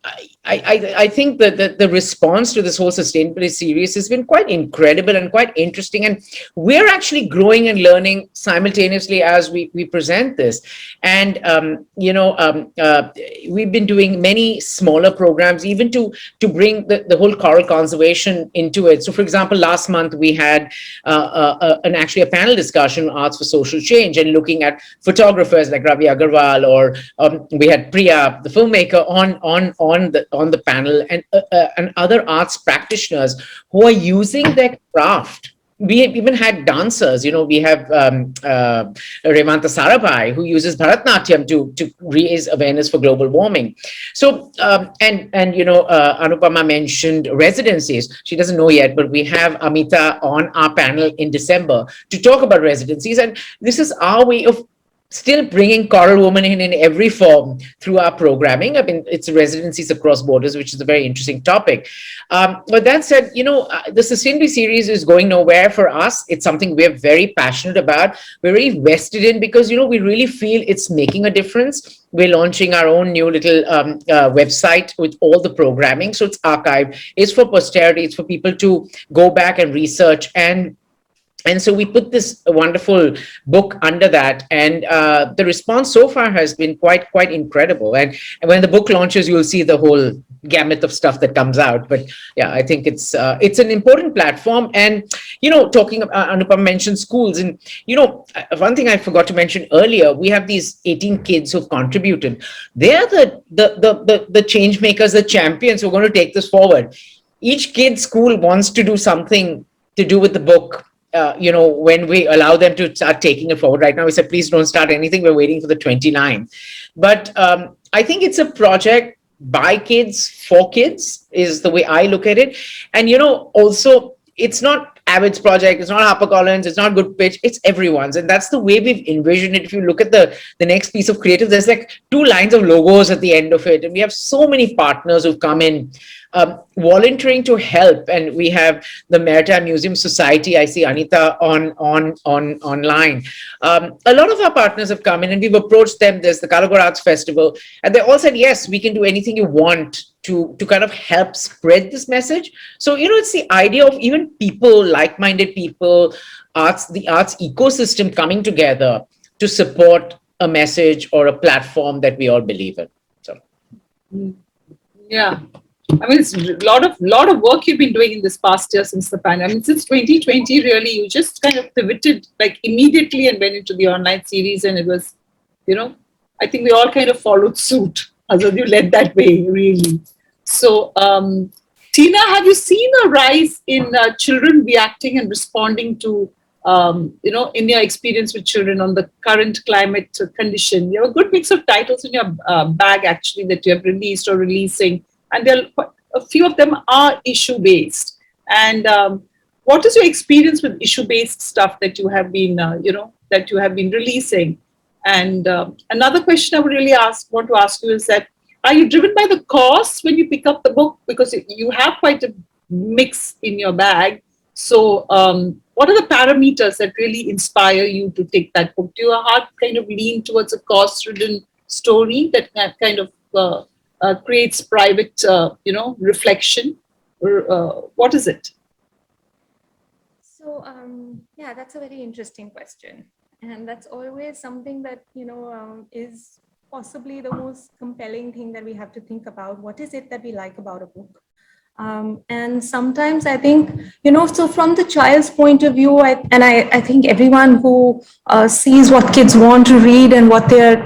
I think that the response to this whole sustainability series has been quite incredible and quite interesting. And we're actually growing and learning simultaneously as we present this. And, you know, we've been doing many smaller programs, even to bring the whole coral conservation into it. So, for example, last month we had actually a panel discussion on arts for social change, and looking at photographers like Ravi Agarwal, or we had Priya, the filmmaker, on the panel, and other arts practitioners who are using their craft. We have even had dancers, you know, we have Revanta Sarabhai, who uses Bharatnatyam to raise awareness for global warming. So, and you know, Anupama mentioned residencies. She doesn't know yet, but we have Amita on our panel in December to talk about residencies. And this is our way of still bringing coral woman in every form through our programming. I mean, it's residencies across borders, which is a very interesting topic. But that said, you know, the sustainability series is going nowhere for us. It's something we're very passionate about. We're very vested in, because, you know, we really feel it's making a difference. We're launching our own new little website with all the programming. So it's archived. It's for posterity. It's for people to go back and research. And so we put this wonderful book under that, and the response so far has been quite incredible. And when the book launches, you'll see the whole gamut of stuff that comes out. But yeah, I think it's an important platform. And, you know, talking about, Anupama mentioned schools, and, you know, one thing I forgot to mention earlier, we have these 18 kids who've contributed. They're the change makers, the champions who are going to take this forward. Each kid's school wants to do something to do with the book. When we allow them to start taking it forward. Right now, we said, please don't start anything. We're waiting for the 29. But I think it's a project by kids, for kids, is the way I look at it. And, also, it's not Avid's project, it's not HarperCollins, it's not Good Pitch, it's everyone's. And that's the way we've envisioned it. If you look at the next piece of creative, there's like 2 lines of logos at the end of it. And we have so many partners who've come in volunteering to help. And we have the Maritime Museum Society. I see Anita online. A lot of our partners have come in and we've approached them. There's the Kalagor Arts Festival. And they all said, yes, we can do anything you want to kind of help spread this message. So, it's the idea of even people, like-minded people, the arts ecosystem coming together to support a message or a platform that we all believe in. So, yeah. I mean, it's a lot of work you've been doing in this past year since the pandemic. I mean, since 2020, really, you just kind of pivoted like immediately and went into the online series. And it was, I think we all kind of followed suit. Asad, you led that way, really. So, Tina, have you seen a rise in children reacting and responding to, in your experience with children on the current climate condition? You have a good mix of titles in your bag, actually, that you have released or releasing. And a few of them are issue-based. And what is your experience with issue-based stuff that you have been, releasing? And another question I would really want to ask you is that, are you driven by the cost when you pick up the book? Because you have quite a mix in your bag. So what are the parameters that really inspire you to take that book? Do your heart kind of lean towards a cost-ridden story that kind of creates private, reflection? Or what is it? So, yeah, that's a very interesting question. And that's always something that, is possibly the most compelling thing that we have to think about. What is it that we like about a book? And sometimes I think, so from the child's point of view, I think everyone who sees what kids want to read and what they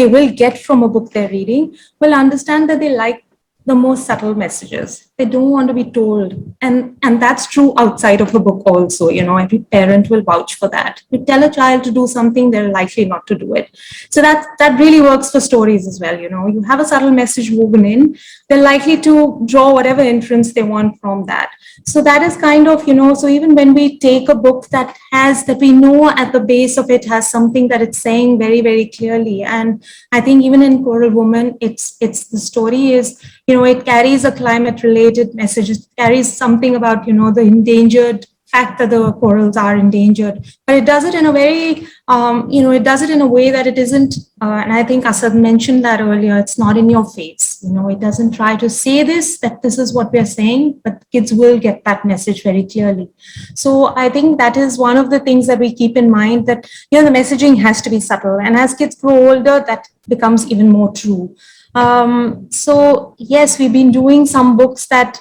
will get from a book they're reading will understand that they like the most subtle messages. They don't want to be told. And that's true outside of the book also. Every parent will vouch for that. You tell a child to do something, they're likely not to do it. So that really works for stories as well. You have a subtle message woven in, they're likely to draw whatever inference they want from that. So that is kind of, so even when we take a book that we know at the base of it has something that it's saying very, very clearly. And I think even in Coral Woman, it's the story is, it carries a climate related message. It carries something about, the endangered fact that the corals are endangered, but it does it in a very, it does it in a way that it isn't, and I think Asad mentioned that earlier, it's not in your face. It doesn't try to say that this is what we're saying, but kids will get that message very clearly. So I think that is one of the things that we keep in mind, that, the messaging has to be subtle. And as kids grow older, that becomes even more true. So yes, we've been doing some books that,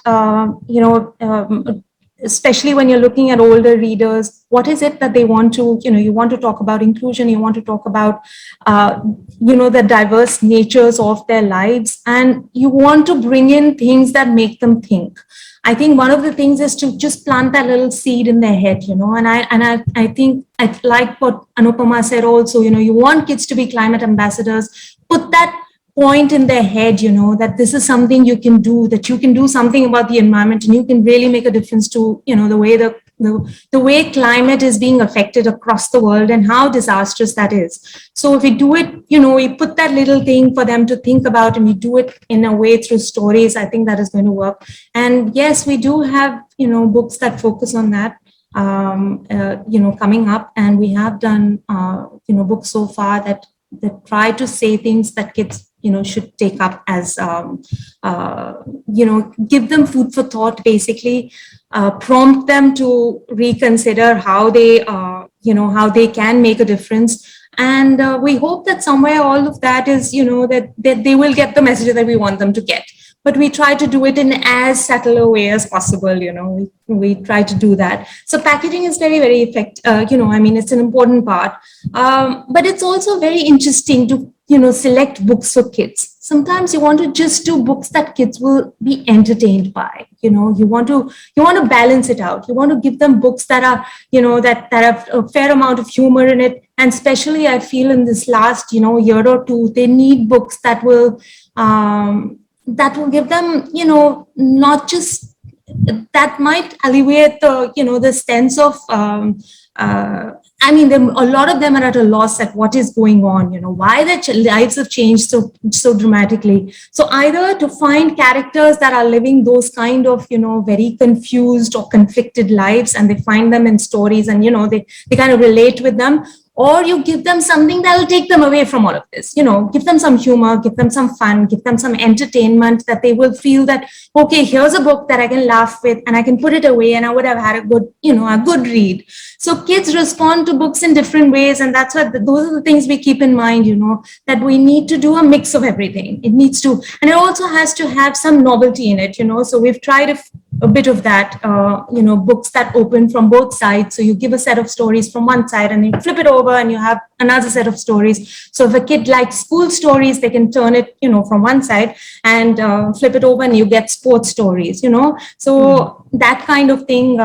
especially when you're looking at older readers, what is it that they want to, you want to talk about inclusion, you want to talk about, the diverse natures of their lives, and you want to bring in things that make them think. I think one of the things is to just plant that little seed in their head, and I think I like what Anupama said also, you want kids to be climate ambassadors, put that point in their head, that this is something you can do, that you can do something about the environment, and you can really make a difference to, the way climate is being affected across the world and how disastrous that is. So if we do it, we put that little thing for them to think about, and we do it in a way through stories, I think that is going to work. And yes, we do have, books that focus on that, coming up, and we have done, books so far that try to say things that kids should take up as, give them food for thought, basically, prompt them to reconsider how they, how they can make a difference. And we hope that somewhere all of that is, that they will get the message that we want them to get. But we try to do it in as subtle a way as possible, we try to do that. So packaging is very, very effective, it's an important part. But it's also very interesting to select books for kids. Sometimes you want to just do books that kids will be entertained by. You want to balance it out. You want to give them books that are, that have a fair amount of humor in it. And especially I feel in this last, year or two, they need books that will give them, not just that might alleviate the, the sense of, a lot of them are at a loss at what is going on, why their lives have changed so dramatically. So either to find characters that are living those kind of, very confused or conflicted lives, and they find them in stories and, they kind of relate with them, or you give them something that will take them away from all of this, give them some humor, give them some fun, give them some entertainment, that they will feel that, okay, here's a book that I can laugh with and I can put it away and I would have had a good, a good read. So kids respond to books in different ways. And that's what, those are the things we keep in mind, that we need to do a mix of everything. It needs to, and it also has to have some novelty in it, so we've tried a bit of that, books that open from both sides. So you give a set of stories from one side and then you flip it over and you have another set of stories. So if a kid likes school stories, they can turn it, from one side and flip it over and you get sports stories, So that kind of thing,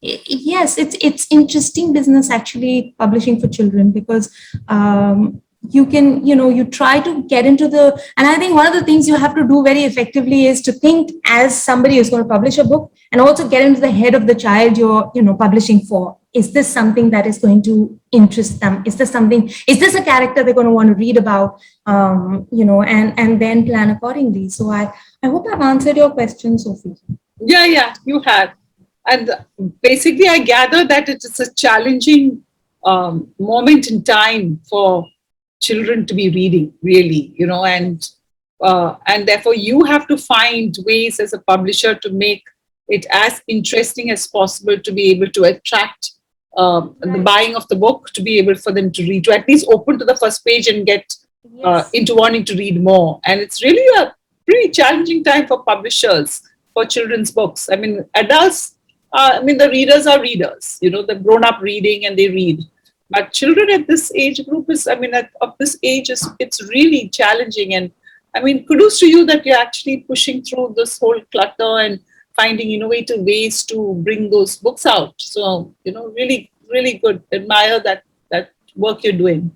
yes, it's interesting business actually, publishing for children, because you can, you try to get into the, and I think one of the things you have to do very effectively is to think as somebody who's going to publish a book, and also get into the head of the child you're, publishing for. Is this something that is going to interest them? Is this a character they're going to want to read about? And then plan accordingly. So I hope I've answered your question, Sophie. Yeah, you have. And basically, I gather that it is a challenging moment in time for children to be reading, really, and therefore you have to find ways as a publisher to make it as interesting as possible, to be able to attract the buying of the book, to be able for them to read, to at least open to the first page and get into wanting to read more. And it's really a pretty challenging time for publishers for children's books. Adults, the readers are readers, they've grown up reading and they read. But children at this age group of this age, it's really challenging. And kudos to you that you're actually pushing through this whole clutter and finding innovative ways to bring those books out. So, really, really good. Admire that work you're doing.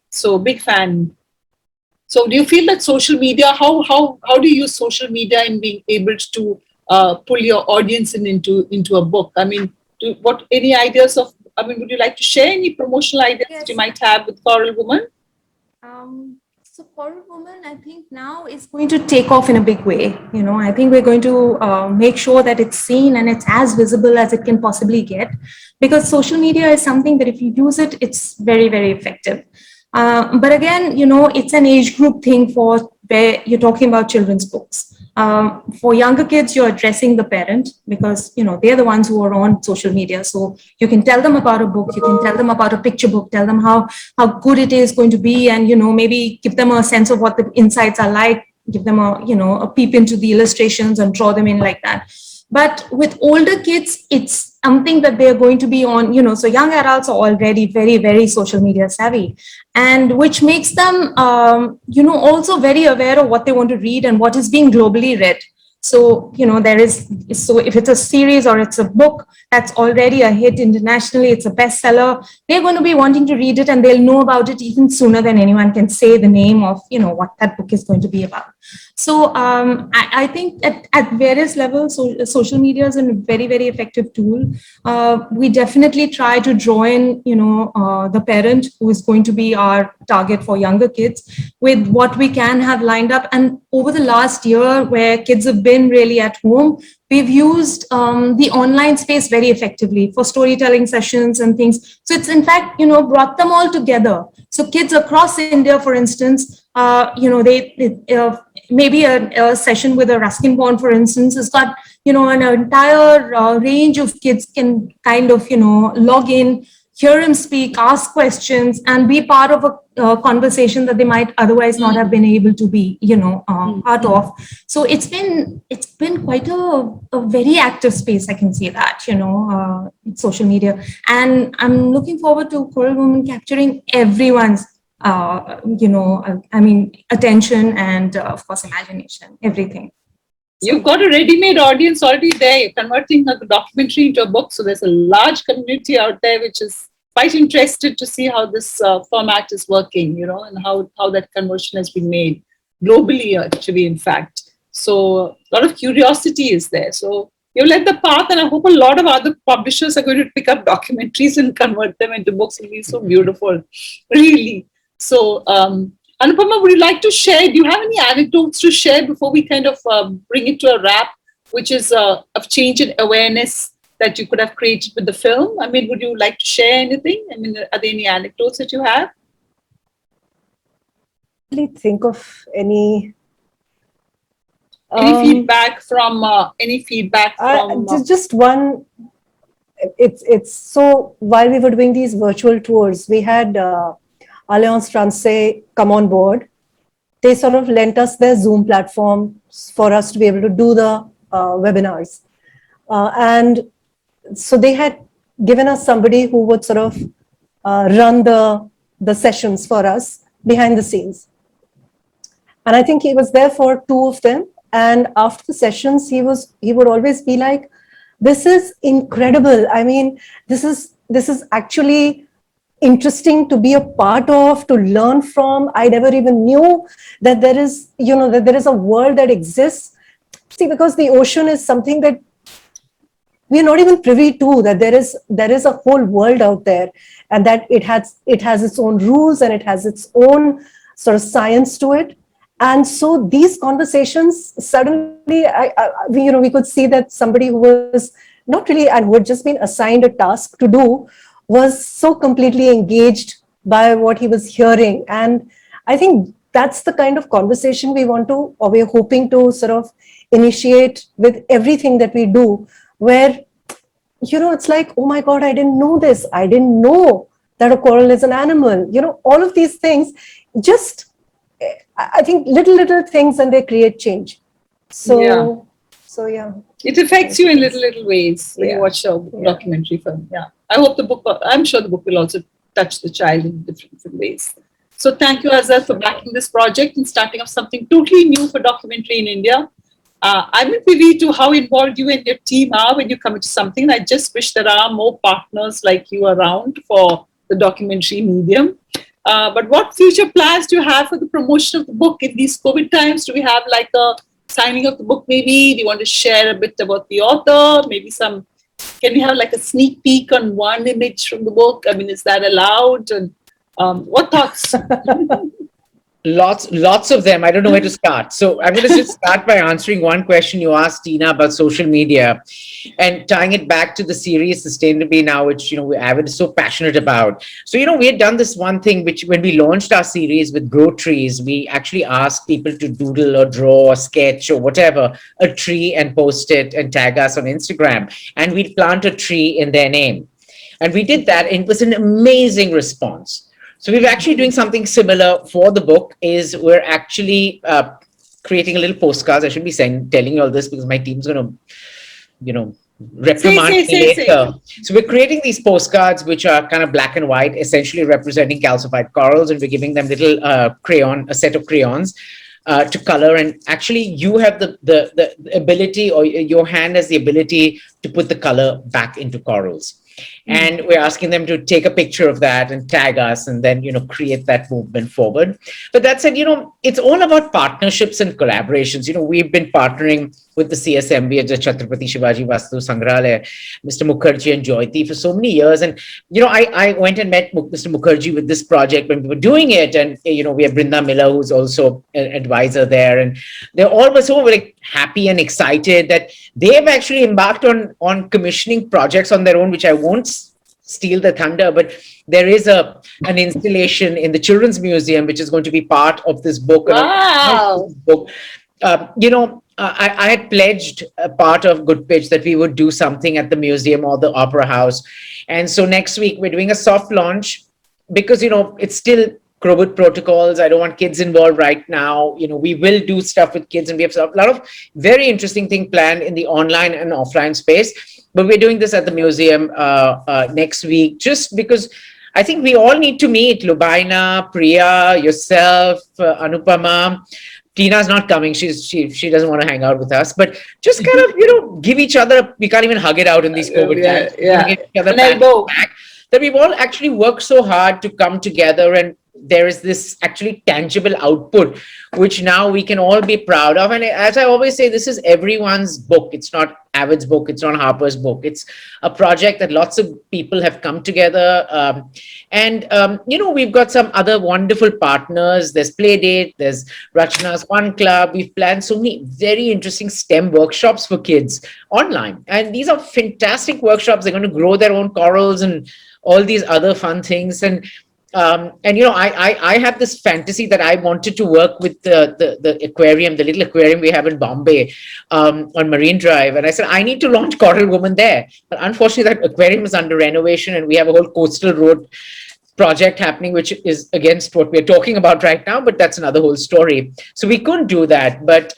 So big fan. So do you feel that social media, how do you use social media in being able to pull your audience into a book? Any ideas of, would you like to share any promotional ideas that you might have with Coral Woman? So Coral Woman, I think now is going to take off in a big way. I think we're going to make sure that it's seen and it's as visible as it can possibly get, because social media is something that if you use it, it's very, very effective. But again, it's an age group thing for where you're talking about children's books. For younger kids, you're addressing the parent, because they're the ones who are on social media. So you can tell them about a book, you can tell them about a picture book, tell them how good it is going to be, and maybe give them a sense of what the insides are like, give them a peep into the illustrations and draw them in like that. But with older kids, it's something that they're going to be on, so young adults are already very, very social media savvy, and which makes them, also very aware of what they want to read and what is being globally read. So, so if it's a series or it's a book that's already a hit internationally, it's a bestseller, they're going to be wanting to read it, and they'll know about it even sooner than anyone can say the name of, what that book is going to be about. So I think at various levels, social media is a very, very effective tool. We definitely try to draw in, the parent who is going to be our target for younger kids with what we can have lined up. And over the last year, where kids have been really at home, we've used the online space very effectively for storytelling sessions and things. So it's in fact, brought them all together. So kids across India, for instance, maybe a session with a Ruskin Bond, for instance, has got, an entire range of kids can kind of, log in, hear him speak, ask questions, and be part of a conversation that they might otherwise not have been able to be, part of. So it's been quite a very active space, I can say that, social media. And I'm looking forward to Coral Woman capturing everyone's attention and of course imagination, everything. You've got a ready-made audience already there. You're converting a documentary into a book. So there's a large community out there which is quite interested to see how this format is working, and how that conversion has been made globally, actually, in fact. So a lot of curiosity is there. So you led the path, and I hope a lot of other publishers are going to pick up documentaries and convert them into books. It'll be so beautiful, really. So, Anupama, would you like to share? Do you have any anecdotes to share before we kind of bring it to a wrap, which is of change in awareness that you could have created with the film? I mean, would you like to share anything? I mean, are there any anecdotes that you have? Think of any feedback from just one. It's so while we were doing these virtual tours, we had Alliance Francaise come on board. They sort of lent us their Zoom platform for us to be able to do the webinars, and so they had given us somebody who would sort of run the sessions for us behind the scenes. And I think he was there for 2 of them. And after the sessions, he would always be like, "This is incredible. I mean, this is actually interesting to be a part of, to learn from. I never even knew that there is a world that exists." See, because the ocean is something that we're not even privy to, that there is a whole world out there, and that it has its own rules and it has its own sort of science to it. And so these conversations, suddenly, we could see that somebody who was not really, and who had just been assigned a task to do, was so completely engaged by what he was hearing. And I think that's the kind of conversation we want to, or we're hoping to sort of initiate with everything that we do, where, it's like, oh my God, I didn't know this. I didn't know that a coral is an animal. All of these things, just, I think little things, and they create change. So yeah. It affects you in little ways when you watch a documentary film. Yeah. I hope I'm sure the book will also touch the child in different ways. So thank you, Asad, for backing this project and starting up something totally new for documentary in India. I'm privy to how involved you and your team are when you commit to something. And I just wish there are more partners like you around for the documentary medium. But what future plans do you have for the promotion of the book in these COVID times? Do we have like a signing of the book maybe? Do you want to share a bit about the author? Maybe can we have like a sneak peek on one image from the book? I mean, is that allowed? And what thoughts? Lots of them. I don't know where to start. So I'm going to just start by answering one question you asked, Tina, about social media, and tying it back to the series Sustainably Now, which, Avid is so passionate about. So, we had done this one thing, which when we launched our series with Grow Trees, we actually asked people to doodle or draw or sketch or whatever, a tree, and post it and tag us on Instagram. And we'd plant a tree in their name. And we did that, and it was an amazing response. So we're actually doing something similar for the book. Is we're actually creating a little postcards. I should be telling you all this because my team's going to, reprimand me later. So we're creating these postcards, which are kind of black and white, essentially representing calcified corals, and we're giving them little a set of crayons to color. And actually, you have the ability, or your hand has the ability to put the color back into corals. And we're asking them to take a picture of that and tag us, and then, create that movement forward. But that said, it's all about partnerships and collaborations. We've been partnering with the CSMB at the Chhatrapati Shivaji Vastu Sangrahalaya, Mr. Mukherjee and Joyati for so many years. And, I went and met Mr. Mukherjee with this project when we were doing it. And, we have Brinda Miller, who's also an advisor there. And they're all so happy and excited that they've actually embarked on commissioning projects on their own, which I won't steal the thunder, but there is an installation in the Children's Museum, which is going to be part of this book. Wow. I had pledged a part of Good Pitch that we would do something at the museum or the Opera House. And so next week we're doing a soft launch because, it's still COVID protocols. I don't want kids involved right now. We will do stuff with kids, and we have a lot of very interesting things planned in the online and offline space. But we're doing this at the museum next week, just because I think we all need to meet Lubaina, Priya, yourself, Anupama. Tina's not coming. She doesn't want to hang out with us. But just kind of, give each other. We can't even hug it out in these COVID times. We want to give each other pat on the back. That we've all actually worked so hard to come together, and there is this actually tangible output, which now we can all be proud of. And as I always say, this is everyone's book. It's not Avid's book. It's not Harper's book. It's a project that lots of people have come together. We've got some other wonderful partners. There's Playdate, there's Rachna's Fun Club. We've planned so many very interesting STEM workshops for kids online. And these are fantastic workshops. They're going to grow their own corals and all these other fun things. I have this fantasy that I wanted to work with the aquarium, the little aquarium we have in Bombay on Marine Drive. And I said, I need to launch Coral Woman there. But unfortunately, that aquarium is under renovation, and we have a whole coastal road project happening, which is against what we're talking about right now, but that's another whole story. So we couldn't do that. But,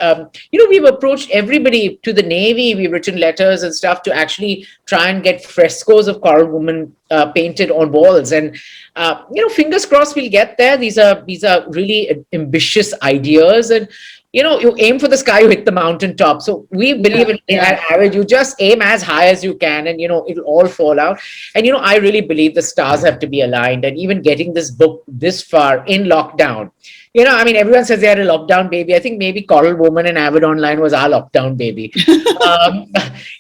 we've approached everybody. To the Navy. We've written letters and stuff to actually try and get frescoes of Coral Woman painted on walls. And, fingers crossed we'll get there. These are really ambitious ideas. And, you aim for the sky, you hit the mountaintop. So we believe at Avid, you just aim as high as you can, and, it'll all fall out. And, I really believe the stars have to be aligned. And even getting this book this far in lockdown, everyone says they had a lockdown baby. I think maybe Coral Woman and Avid Online was our lockdown baby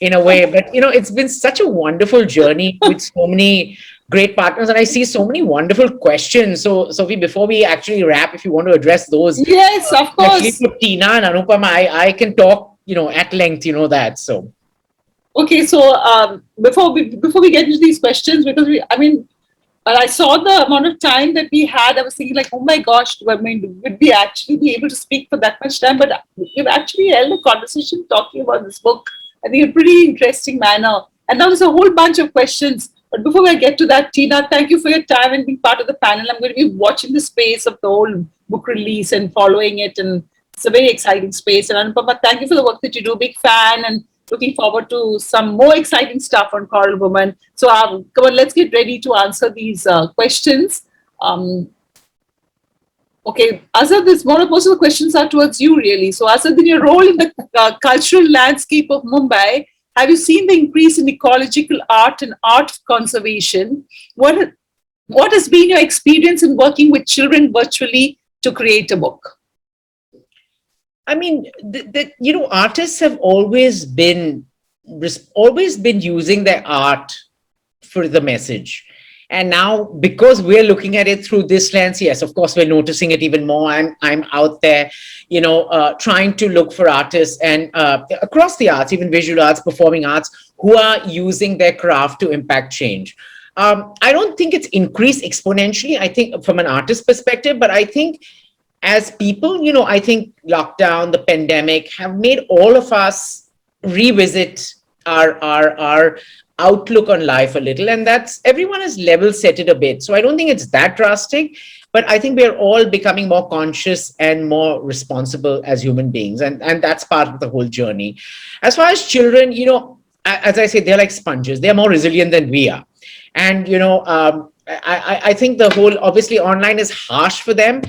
in a way. But, it's been such a wonderful journey with so many great partners, and I see so many wonderful questions. So, Sophy, before we actually wrap, if you want to address those. Yes, of course. Actually, for Tina and Anupama, I can talk, at length, that. So. Okay, so before we get into these questions, because when I saw the amount of time that we had, I was thinking like, oh my gosh, would we actually be able to speak for that much time? But we've actually held a conversation talking about this book, I think, in a pretty interesting manner. And now there's a whole bunch of questions. But before I get to that, Tina, thank you for your time and being part of the panel. I'm going to be watching the space of the whole book release and following it. And it's a very exciting space. And Anupama, thank you for the work that you do. Big fan, and looking forward to some more exciting stuff on Coral Woman. So come on, let's get ready to answer these questions. Okay, Asad, most of the questions are towards you, really. So Asad, in your role in the cultural landscape of Mumbai, have you seen the increase in ecological art and art conservation? What has been your experience in working with children virtually to create a book? Artists have always been using their art for the message. And now, because we're looking at it through this lens, yes, of course, we're noticing it even more. I'm out there, trying to look for artists and across the arts, even visual arts, performing arts, who are using their craft to impact change. I don't think it's increased exponentially, I think, from an artist perspective, but I think as people, I think lockdown, the pandemic have made all of us revisit our outlook on life a little, and that's everyone has level set it a bit. So I don't think it's that drastic, but I think we're all becoming more conscious and more responsible as human beings, and that's part of the whole journey. As far as children, as I say, they're like sponges. They're more resilient than we are, and I think the whole, obviously online is harsh for them,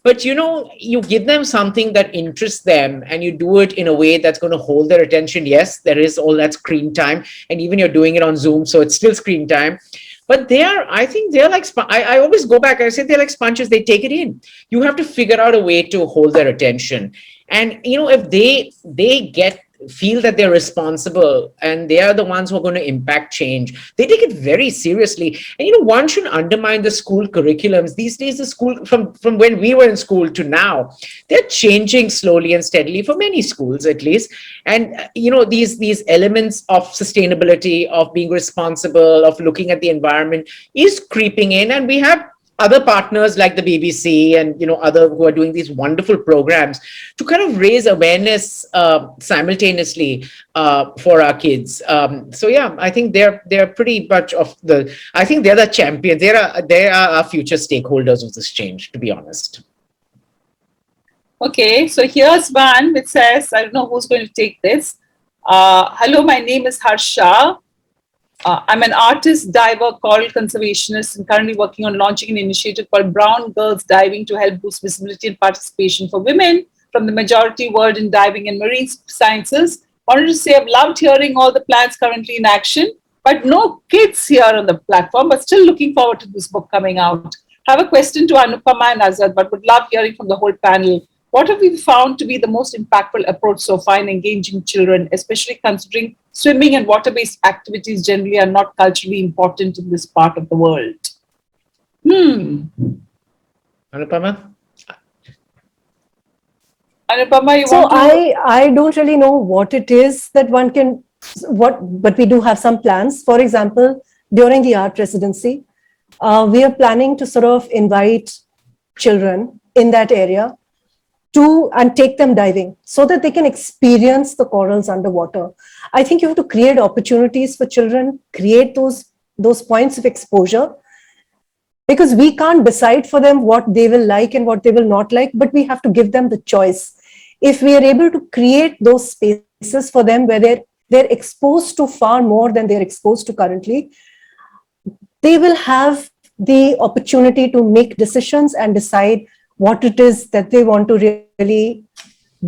but you give them something that interests them, and you do it in a way that's going to hold their attention. Yes, there is all that screen time, and even you're doing it on Zoom, so it's still screen time. But I think they're like, I always go back, I say they're like sponges, they take it in. You have to figure out a way to hold their attention. And, if they feel that they're responsible and they are the ones who are going to impact change, they take it very seriously. And one shouldn't undermine the school curriculums. These days, the school, from when we were in school to now, they're changing slowly and steadily for many schools at least. And these elements of sustainability, of being responsible, of looking at the environment is creeping in. And we have other partners like the BBC and other who are doing these wonderful programs to kind of raise awareness simultaneously for our kids. So yeah, I think they're pretty much I think they're the champions. They are our future stakeholders of this change, to be honest. Okay, so here's one which says, I don't know who's going to take this. Hello, my name is Harsha. I'm an artist, diver, coral conservationist, and currently working on launching an initiative called Brown Girls Diving to help boost visibility and participation for women from the majority world in diving and marine sciences. Wanted to say I've loved hearing all the plans currently in action, but no kids here on the platform, but still looking forward to this book coming out. I have a question to Anupama and Asad, but would love hearing from the whole panel. What have you found to be the most impactful approach so far in engaging children, especially considering swimming and water-based activities generally are not culturally important in this part of the world? Anupama? Anupama, you So want to? I don't really know what it is that one can, but we do have some plans. For example, during the art residency, we are planning to sort of invite children in that area and take them diving so that they can experience the corals underwater. I think you have to create opportunities for children, create those points of exposure, because we can't decide for them what they will like and what they will not like, but we have to give them the choice. If we are able to create those spaces for them where they're exposed to far more than they're exposed to currently, they will have the opportunity to make decisions and decide what it is that they want to really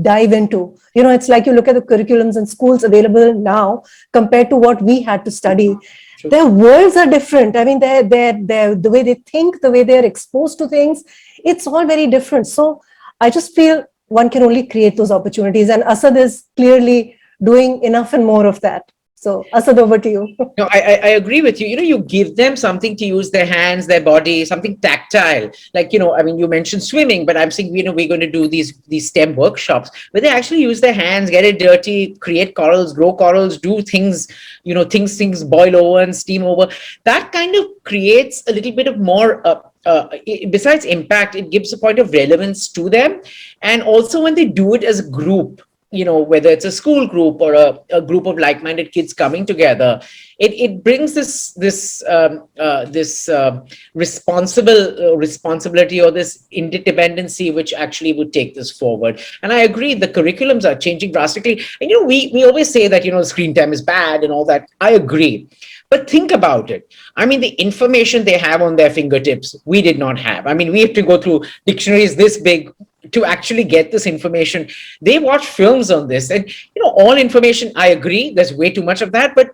dive into. It's like you look at the curriculums in schools available now compared to what we had to study. Sure. Their worlds are different. I mean, they're the way they think, the way they're exposed to things, it's all very different. So I just feel one can only create those opportunities. And Asad is clearly doing enough and more of that. So Asad, over to you. No, I agree with you. You give them something to use, their hands, their body, something tactile. Like, you mentioned swimming, but I'm saying, we're going to do these STEM workshops where they actually use their hands, get it dirty, create corals, grow corals, do things, things boil over and steam over. That kind of creates a little bit of more, besides impact, it gives a point of relevance to them. And also when they do it as a group, whether it's a school group or a group of like-minded kids coming together, it brings this responsibility or this interdependency, which actually would take this forward. And I agree, the curriculums are changing drastically. And we always say that screen time is bad and all that. I agree. But think about it. I mean, the information they have on their fingertips, we did not have. I mean, we have to go through dictionaries this big to actually get this information. They watch films on this, and all information, I agree, there's way too much of that, but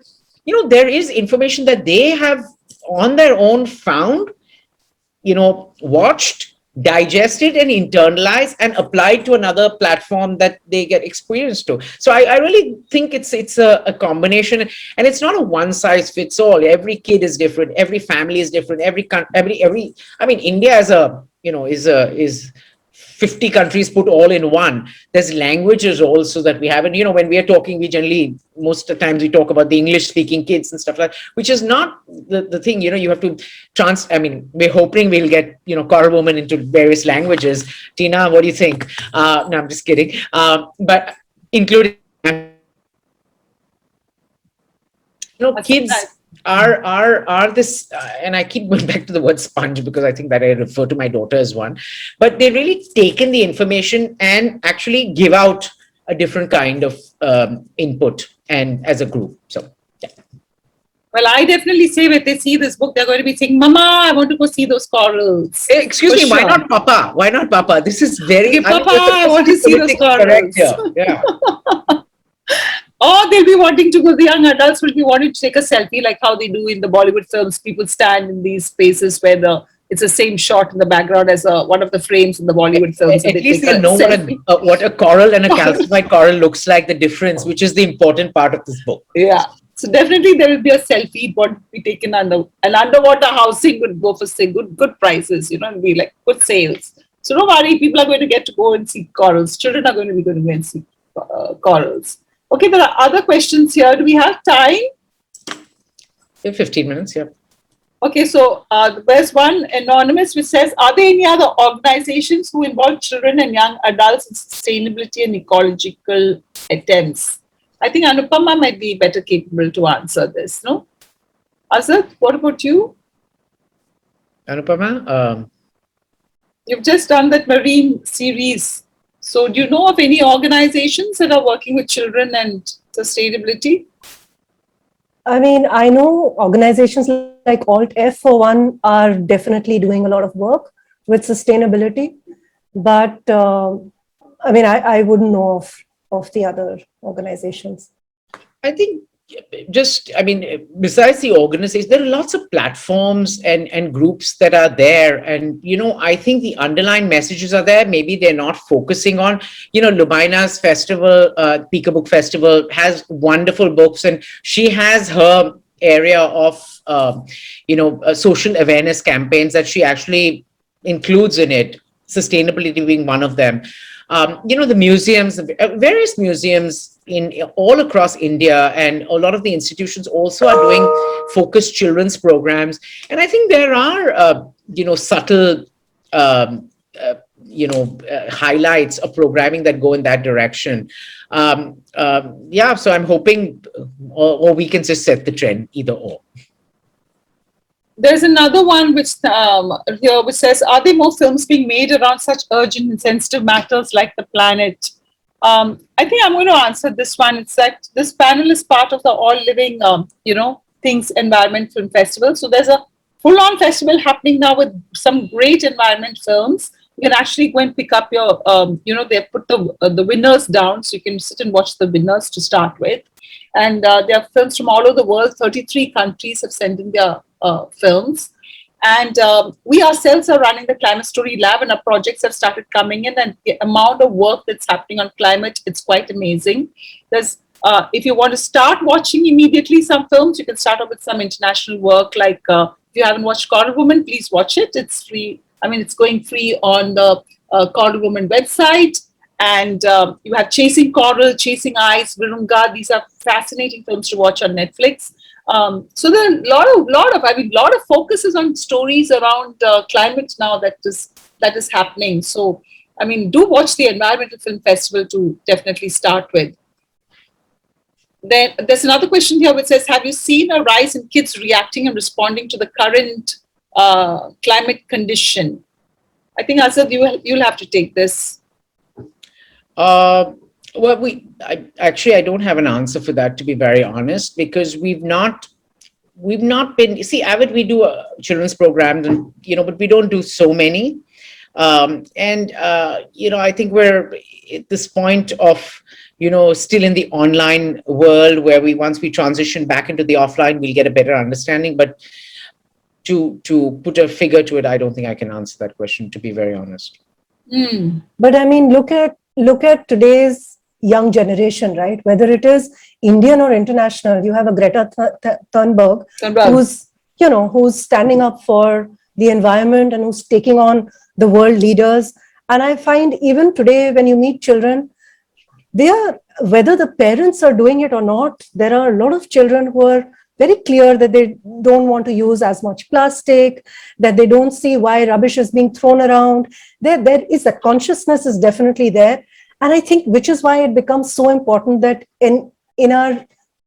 there is information that they have on their own found, watched, digested and internalized and applied to another platform that they get experience to. So I really think it's a combination, and it's not a one size fits all. Every kid is different, every family is different, every I mean, India is 50 countries put all in one. There's languages also that we have. And, when we are talking, we generally, most of the times we talk about the English speaking kids and stuff like that, which is not the thing. You have to we're hoping we'll get, Coral Woman into various languages. Tina, what do you think? No, I'm just kidding. But including, kids are this, and I keep going back to the word sponge because I think that I refer to my daughter as one, but they really taken the information and actually give out a different kind of input and as a group. So, yeah. Well, I definitely say when they see this book, they're going to be saying, Mama, I want to go see those corals. Hey, excuse me, why not Papa? Why not Papa? This is very... Okay, Papa, I want to see those corals. Yeah. Or they'll be wanting to go, the young adults will be wanting to take a selfie like how they do in the Bollywood films. People stand in these spaces where it's the same shot in the background as one of the frames in the Bollywood films. At least they'll know what a coral and a calcified coral looks like, the difference, which is the important part of this book. Yeah. So definitely there will be a selfie. It won't be taken and underwater housing would go for good prices, and be like good sales. So don't worry, people are going to get to go and see corals. Children are going to go and see corals. Okay, there are other questions here. Do we have time? 15 minutes, yeah. Okay, so there's one anonymous which says, are there any other organizations who involve children and young adults in sustainability and ecological attempts? I think Anupama might be better capable to answer this, no? Asad, what about you? Anupama? You've just done that marine series. So do you know of any organizations that are working with children and sustainability? I mean, I know organizations like Alt F, for one, are definitely doing a lot of work with sustainability. But I mean, I wouldn't know of the other organizations. I think I mean, besides the organization, there are lots of platforms and groups that are there. And, I think the underlying messages are there. Maybe they're not focusing on, Lubaina's festival, Pika Book Festival has wonderful books, and she has her area of, social awareness campaigns that she actually includes in it, sustainability being one of them. The museums, various museums in all across India, and a lot of the institutions also are doing focused children's programs. And I think there are, subtle, highlights of programming that go in that direction. So I'm hoping, or we can just set the trend, either or. There's another one which here which says, are there more films being made around such urgent and sensitive matters like the planet? I think I'm going to answer this one. It's that this panel is part of the All Living, Things Environment Film Festival. So there's a full-on festival happening now with some great environment films. You can actually go and pick up your, they put the winners down, so you can sit and watch the winners to start with. And there are films from all over the world. 33 countries have sent in their films. And we ourselves are running the Climate Story Lab, and our projects have started coming in, and the amount of work that's happening on climate, it's quite amazing. There's, if you want to start watching immediately some films, you can start off with some international work. Like if you haven't watched Coral Woman, please watch it. It's free. I mean, it's going free on the Coral Woman website. And you have Chasing Coral, Chasing Ice, Virunga. These are fascinating films to watch on Netflix. So there are a lot of focus is on stories around climate now that is happening. So, I mean, do watch the Environmental Film Festival to definitely start with. Then there's another question here which says, have you seen a rise in kids reacting and responding to the current climate condition? I think, Asad, you'll have to take this. Well, I don't have an answer for that, to be very honest, because we've not been, see, Avid, we do children's programs, and, but we don't do so many. I think we're at this point of, still in the online world where once we transition back into the offline, we'll get a better understanding. But to put a figure to it, I don't think I can answer that question, to be very honest. But I mean, look at today's young generation, right? Whether it is Indian or international, you have a Greta Thunberg who's standing up for the environment and who's taking on the world leaders. And I find even today, when you meet children, whether the parents are doing it or not, there are a lot of children who are very clear that they don't want to use as much plastic, that they don't see why rubbish is being thrown around. There is a consciousness is definitely there. And I think which is why it becomes so important that in our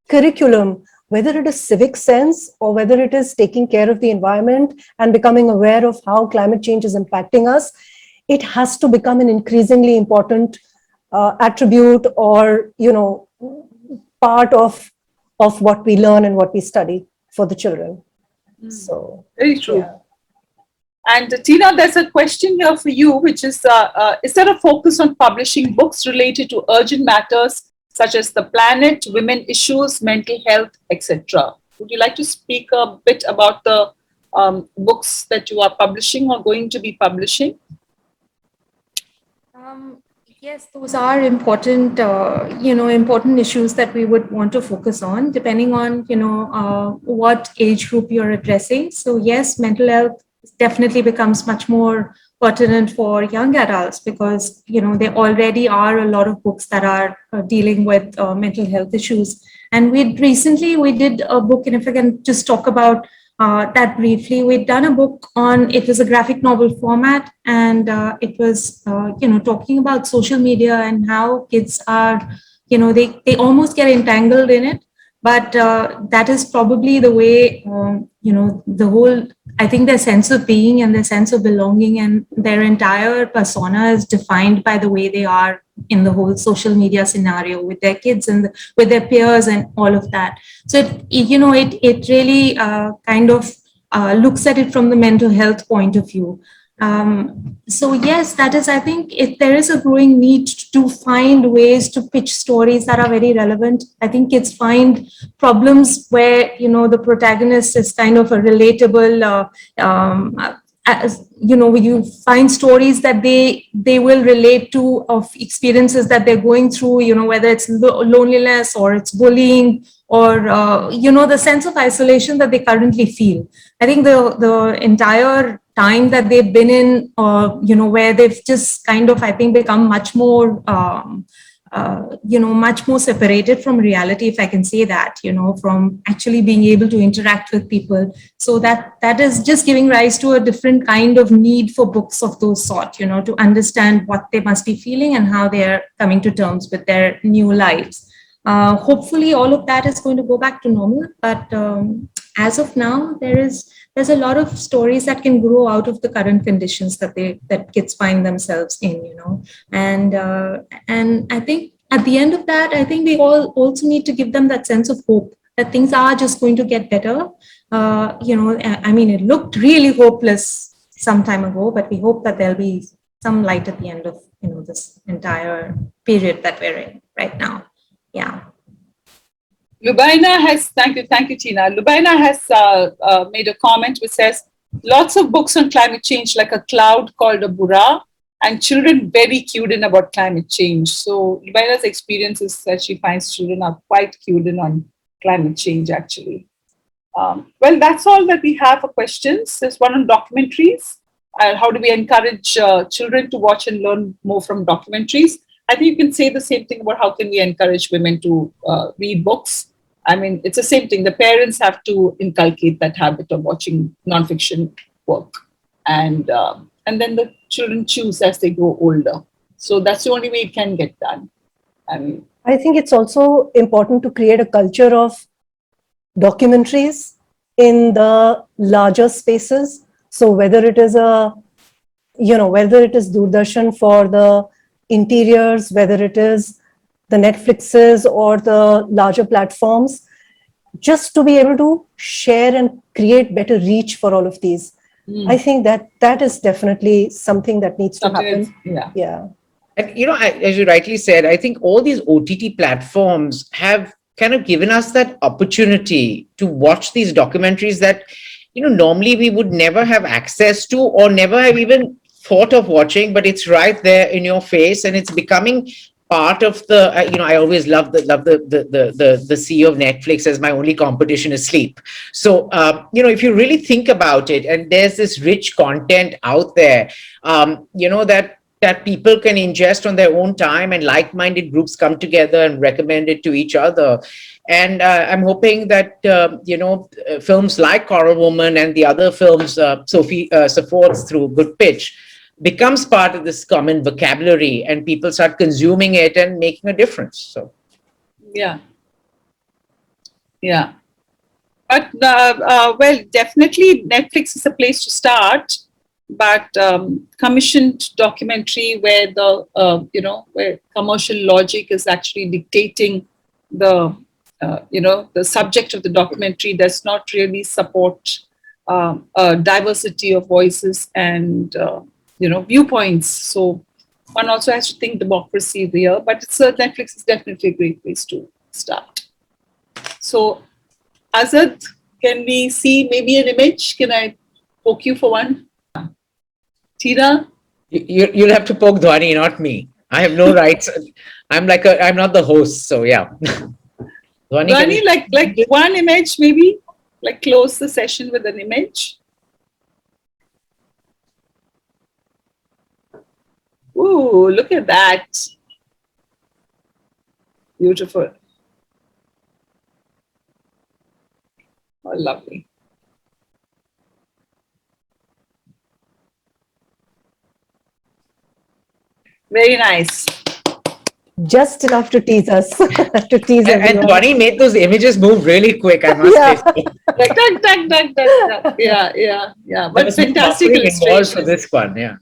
curriculum, whether it is civic sense or whether it is taking care of the environment and becoming aware of how climate change is impacting us, it has to become an increasingly important attribute or, part of what we learn and what we study for the children. So very true. Yeah. And Tina, there's a question here for you, which is there a focus on publishing books related to urgent matters such as the planet, women issues, mental health, etc.? Would you like to speak a bit about the books that you are publishing or going to be publishing? Yes, those are important, important issues that we would want to focus on, depending on, what age group you're addressing. So yes, mental health definitely becomes much more pertinent for young adults because, there already are a lot of books that are dealing with mental health issues. And we did a book, and if I can just talk about that briefly, we'd done a book it was a graphic novel format, and it was, talking about social media and how kids are, they almost get entangled in it. But that is probably the way, the whole, I think their sense of being and their sense of belonging and their entire persona is defined by the way they are in the whole social media scenario with their kids and with their peers and all of that. So it really kind of looks at it from the mental health point of view. So yes, that is, I think there is a growing need to find ways to pitch stories that are very relevant. I think kids find problems where, the protagonist is kind of a relatable, you find stories that they will relate to, of experiences that they're going through, whether it's loneliness or it's bullying or, the sense of isolation that they currently feel. I think the entire time that they've been in, where they've just kind of, I think, become much more, much more separated from reality, if I can say that, from actually being able to interact with people. So that is just giving rise to a different kind of need for books of those sort, to understand what they must be feeling and how they're coming to terms with their new lives. Hopefully all of that is going to go back to normal, but as of now, there's a lot of stories that can grow out of the current conditions that kids find themselves in, and I think at the end of that, I think we all also need to give them that sense of hope that things are just going to get better. I mean, it looked really hopeless some time ago, but we hope that there'll be some light at the end of this entire period that we're in right now. Yeah. Lubaina has, thank you, Tina. Lubaina has made a comment which says, lots of books on climate change, like A Cloud Called a Burra, and children very cued in about climate change. So Lubaina's experience is that she finds children are quite cued in on climate change, actually. Well, that's all that we have for questions. There's one on documentaries. How do we encourage children to watch and learn more from documentaries? I think you can say the same thing about how can we encourage women to read books. I mean, it's the same thing. The parents have to inculcate that habit of watching nonfiction work. And then the children choose as they grow older. So that's the only way it can get done. I think it's also important to create a culture of documentaries in the larger spaces. So whether it is Doordarshan for the interiors, whether it is the Netflixes or the larger platforms, just to be able to share and create better reach for all of these. I think that is definitely something that needs to happen. Yeah. And, as you rightly said, I think all these OTT platforms have kind of given us that opportunity to watch these documentaries that, normally we would never have access to or never have even thought of watching, but it's right there in your face, and it's becoming part of the, I always love the CEO of Netflix as my only competition is sleep. So, if you really think about it, and there's this rich content out there, that people can ingest on their own time, and like-minded groups come together and recommend it to each other. And I'm hoping that, films like Coral Woman and the other films Sophy supports through Good Pitch becomes part of this common vocabulary, and people start consuming it and making a difference. So, yeah. But well, definitely Netflix is a place to start. But commissioned documentary where where commercial logic is actually dictating the subject of the documentary does not really support a diversity of voices and viewpoints. So one also has to think democracy here, but Netflix is definitely a great place to start. So Asad, can we see maybe an image? Can I poke you for one? Tina? You'll have to poke Dhwani, not me. I have no rights. I'm not the host, so yeah. Dhwani, like one image maybe? Like close the session with an image? Ooh, look at that. Beautiful. Oh, lovely. Very nice. just enough to tease us, to tease And everyone. Bonnie made those images move really quick, I must Yeah. say. Like, duck, duck, duck, duck, duck. Yeah. There But was no fantastic buffering involved for illustration. this one, yeah.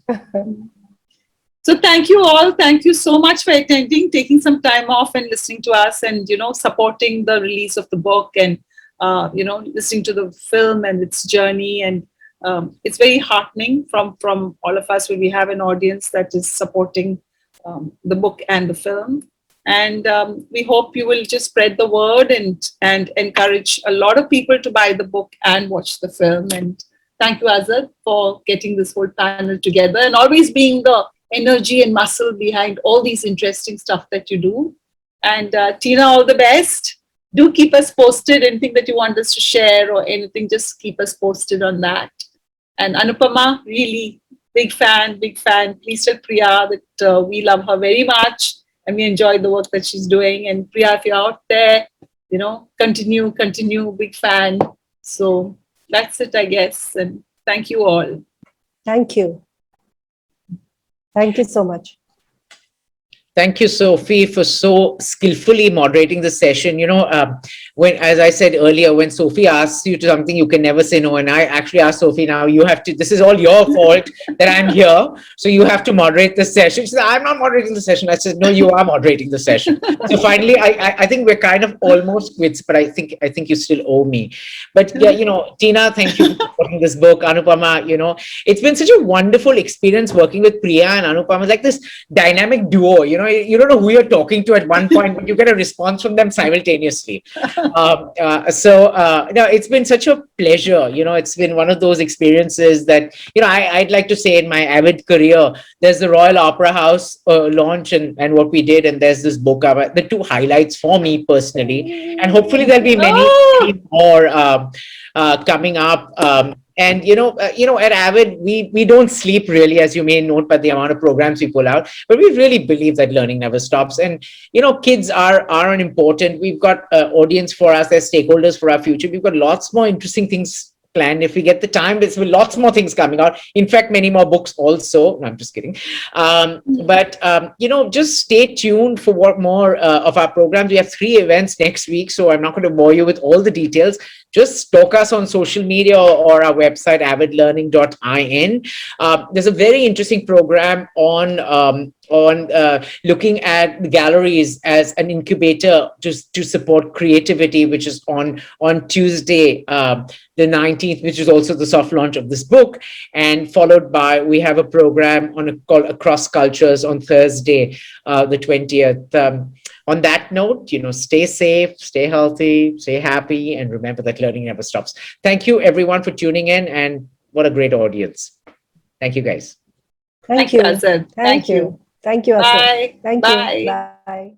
So thank you all. Thank you so much for attending, taking some time off and listening to us, and supporting the release of the book, and listening to the film and its journey. And it's very heartening from all of us when we have an audience that is supporting the book and the film. And we hope you will just spread the word and encourage a lot of people to buy the book and watch the film. And thank you, Asad, for getting this whole panel together and always being the energy and muscle behind all these interesting stuff that you do. And Tina, all the best. Do keep us posted. Anything that you want us to share or anything, just keep us posted on that. And Anupama, really big fan. Please tell Priya that we love her very much and we enjoy the work that she's doing. And Priya, if you're out there, continue, big fan. So that's it, I guess. And thank you all. Thank you. Thank you so much. Thank you, Sophie, for so skillfully moderating the session. When, as I said earlier, when Sophie asks you to something, you can never say no. And I actually asked Sophie, now you have to, this is all your fault that I'm here. So you have to moderate the session. She said, I'm not moderating the session. I said, no, you are moderating the session. So finally, I think we're kind of almost quits, but I think you still owe me. But yeah, Tina, thank you for supporting this book. Anupama, it's been such a wonderful experience working with Priya and Anupama, like this dynamic duo, you don't know who you're talking to at one point, but you get a response from them simultaneously. It's been such a pleasure. It's been one of those experiences that, I'd like to say in my Avid career, there's the Royal Opera House launch and what we did, and there's this book, the two highlights for me personally. And hopefully there'll be many more coming up. And at Avid, we don't sleep really, as you may note by the amount of programs we pull out, but we really believe that learning never stops. And kids are an important. We've got audience for us, they're stakeholders for our future. We've got lots more interesting things planned. If we get the time, there's lots more things coming out. In fact, many more books also. No, I'm just kidding. Just stay tuned for what more of our programs. We have 3 events next week, so I'm not going to bore you with all the details. Just stalk us on social media or our website, avidlearning.in. There's a very interesting program on looking at galleries as an incubator to support creativity, which is on Tuesday, the 19th, which is also the soft launch of this book. And followed by, we have a program called Across Cultures on Thursday, the 20th. On that note, stay safe, stay healthy, stay happy, and remember that learning never stops. Thank you, everyone, for tuning in, and what a great audience. Thank you, guys. Thank you, Asad. Thank you. Thank you, Asad. Bye. Thank Bye. you. Bye.